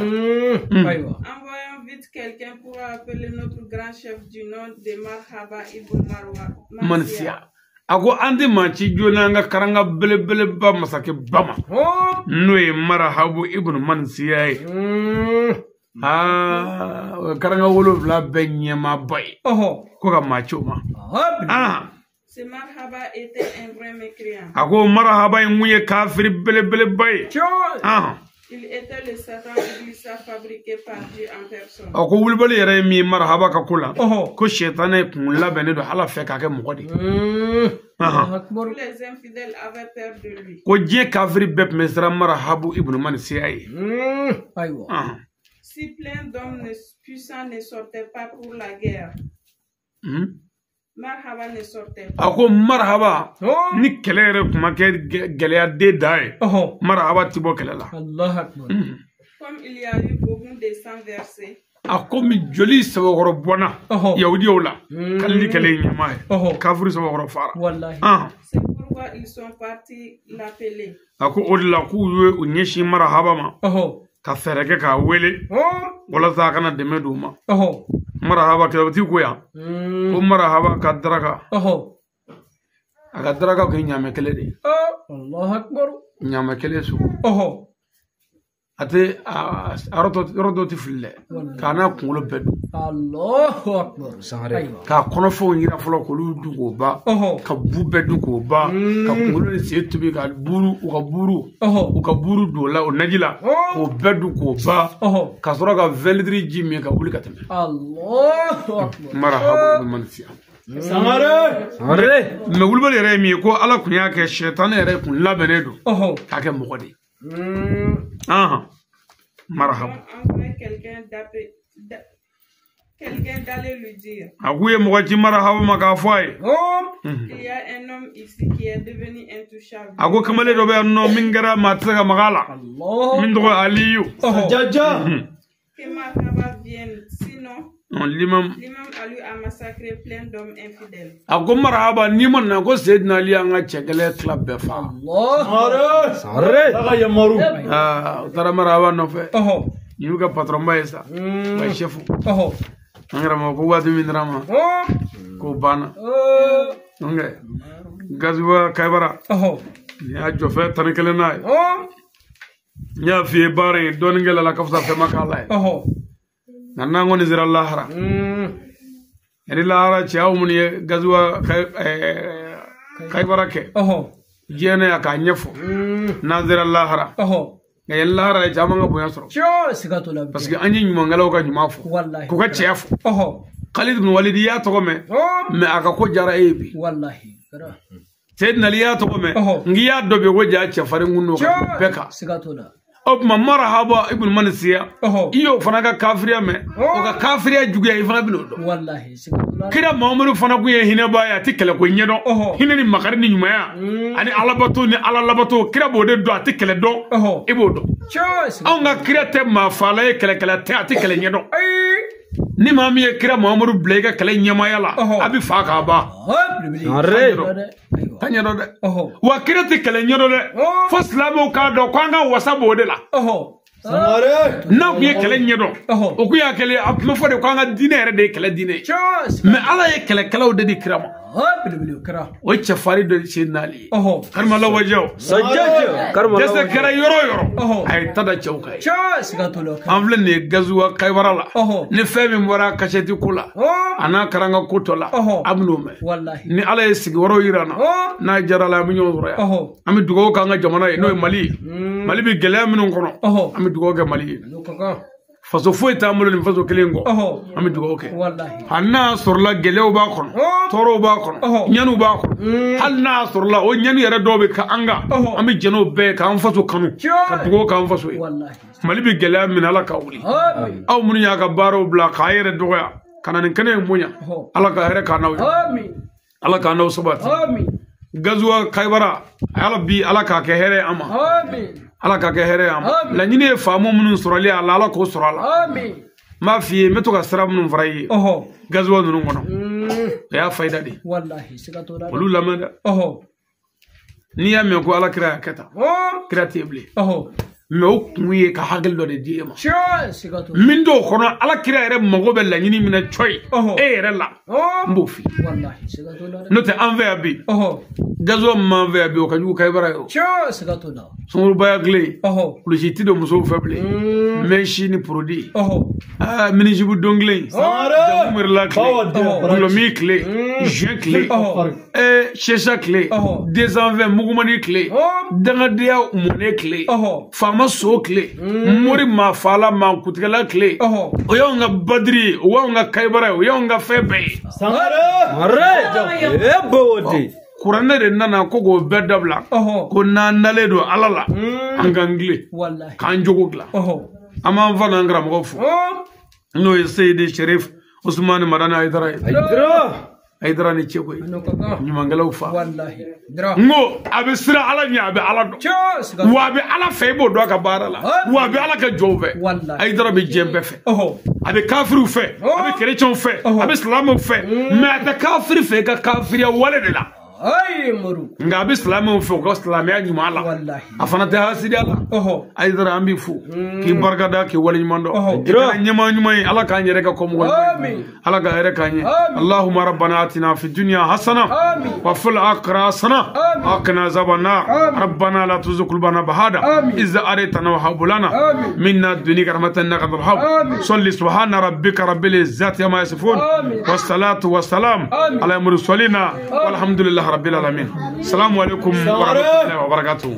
envoyons vite quelqu'un pour appeler notre grand chef du nom de Marhaba ibn Mansia
a ko an tɛ maa ci joona an ka karanga belebeleba masakɛ ba ma n'o ye Marhabu ibn Mansiya ye o ye karanga 7 bɛɛ ɲɛmaaba ye ko ka maa ci o ma
Ce marhaba était un vrai mécréant.
Ako marhaba inguye kafir bele bay.
Il était le Satan Iblis fabriqué par Dieu en personne.
Ako wulbali yere mi marhaba ka kula. Ko shaytané kun labene do hala fe ka ke mugodi.
Tous les infidèles avaient peur de lui.
Ko je kafir bep mesra marhabu ibn man siyai.
Si plein d'hommes puissants ne sortaient pas pour la guerre, marhaba ne sortait pas.
Ako marhaba ni kelere kuma ke geleya de dai. Marhaba tibo kelela.
Allah akbar.
Comme il y a eu beaucoup de sang versés.
Ako mi joli saworo bona. Yahudi ola. Kalli kele nyama. Kafir saworo fara.
Wallahi.
C'est pourquoi ils sont partis l'appeler.
Ako odla ku yue unyeshi marhaba ma. Ka fereke ka wele. Wala za kana deme duma. Marhaba ke bati ko ya. Ko marhaba ka draga. Aga draga ko nyame kele de.
Allah akbar.
Nyame kele su. Ate rodo ti fille. Kana kungulo bedu.
Allahu akbar.
Ka kono fo yira folo ko lu du ko ba. Ka bu bedu ko ba. Ka kungulo ni se tubi ka buru u ka buru do la o najila. Ko bedu ko ba. Ka soro ka velidri jimi ka wuli ka teme.
Allahu akbar.
Marhaba man siya.
Sangare.
Me wulbal yere mi ko ala kunya ke shaytan yere kun labene do. Ka ke mogodi. Marhaba.
Envoyer quelqu'un d'aller lui dire.
Agouye mogaji marhaba maka foy.
Il y a un homme ici qui est devenu intouchable.
Ago kamale do be no mingara matsaga magala.
Allah.
Min do aliyu.
Jaja.
Que marhaba vienne, sinon
L'imam
Ali a massacré plein d'hommes infidèles.
Ago marhaba ni man na go sayyidina ali anga chegale club be fa.
Allah.
Sangare. Daga yamaru.
Tara marhaba no fe. Yuga patron ba esa. Ba chefu. Angara mo ko wadu min rama. Ko bana. Nge. Gazwa kaybara. Ya jofe tanekele nay. Nya fi bare don ngela la kafsa fe makala. Nanna ngoni zira lahara. Eri lahara chiaw muni gazwa kaybara ke. Jene aka nyefo. Nazira lahara. Nga lahara jamanga boya soro. Parce que anyi nyuma ngalaw ka nyuma fo.
Wallahi.
Ko ka chiafo. Khalid ibn Walid ya to me. Me aka ko jara ebi.
Wallahi.
Sayyidina Ali ya to me. Ngiya dobe ko ja chafare nguno ka beka.
Sigatola.
Ma marhaba ibn mansiya. Iyo fana ka kafiriya me. O ka kafiriya juguya ifana binodo.
Wallahi. Sigatola.
Kira Muhammadu fana ku ye hine baya tikele ko nyedo. Hine ni makari ni nyumaya. Ani alabato ni alalabato kira bode do atikele do. Ibodo. Nga kira te ma fala ye kele te atikele nyedo. Ni mami ye kira Muhammadu blega kele nyamaya la. Abi fa ka ba. Tanya do de. Wa kira te kele nyedo de. Fo islamu ka do ko nga wasa bode la.
Sangare.
Na ku ye kele nyedo. O ku ya kele apme fo de ko nga dine ere de kele dine. Me ala ye kele o de di kira ma. O chafari do sayyidina Ali. Karmala wajaw.
Sajjaja. Karmala.
Jesse kera yoro. Ay tada chawkay. Amble ne gazwa kaybara la. Ne femi mora kacheti kula. Ana karanga kotola. Abnu me. Ni ala ye sigi woro yirana. Na jara la minyo zura. Ami dugo ka nga jamana ye no Mali. Mali bi gele minun kono. Ami dugo ke Mali. Faso foi tamulo ni faso kelengo. Ami dugo ke. Hanna sorla gelew ba kono. Toro ba kono. Nyanu ba kono. Hanna sorla o nyanu yere dobe ka anga. Ami jeno be ka an faso kanu. Ka dugo ka an faso ye. Mali bi gele min ala ka wuli. Aw mun ya ka baro bla ka yere doya. Kana ni kene munya. Ala ka here ka naw. Amin. Ala ka naw sabati. Amin. Gazwa kaybara. Ala bi ala ka ke here ama. Amin. Ala ka ke here ama. La nyine faamu mun sorali ala ko sorala. Amin. Ma fi meto ka sara mun farayi. Gazwa nunu ngono. Ya faida di.
Wallahi sigatola.
Olu lamada. Ni ya me ko ala kira kata. Kira tebli. Me o kunye ka hagel do de diema. Min do kono ala kira ere mago be la nyini mina choy. E ere la. Mbofi.
Wallahi sigatola.
Note envers bi. gazo manve abi o kanyu kaybara yo
Cho sigatuna.
sumur baya gle
Oho.
kulisi tido muso fable machine produit
Oho.
mini jibu dongle
Samare.
mirla clé lomi clé jean clé chesa clé 220 mugumani clé dangadia umone clé fama so clé mori ma fala ma kutigala clé o yonga badri o yonga kaybara o yonga febe
Samare. Bodi.
kurande de nana ko go bedabla ko na nale do alala angangle
Wallahi.
kan jogogla ama fana ngra mo fu no Seydi Sharif Ousmane Madana Aidara ni cheko ni mangala ufa
Wallahi. Dra.
ngo abe sira ala nya abe ala do
Cho sigatuna.
wa be ala fe bo do ka barala wa be ala ka jove
Wallahi.
Aidara be jembe fe
Oho.
abe kafiru fe abe chrétien fe abe islam fe mais ta kafir fe ka kafir wala de la
Ay maru.
nga abe islam fe ko islam ya nyuma ala
Wallahi.
afana ta hasidi ala
Oho.
Aidara ambi fu ki bargada ki wali mando ira nyama nyuma ala ka nyere ka ko mo
Amin.
ala ka yere ka nye allahumma rabbana atina fi dunya hasana wa fil akhirati hasana aqina zabana rabbana la tuzigh qulubana ba'da idh hadaytana wa hab lana minna dunya rahmatan innaka antal wahhab salli subhana rabbika rabbil izzati amma yasifun wassalatu wassalam ala mursalina walhamdulillahi rabbil alamin assalamu alaikum wa rahmatullahi wa barakatuh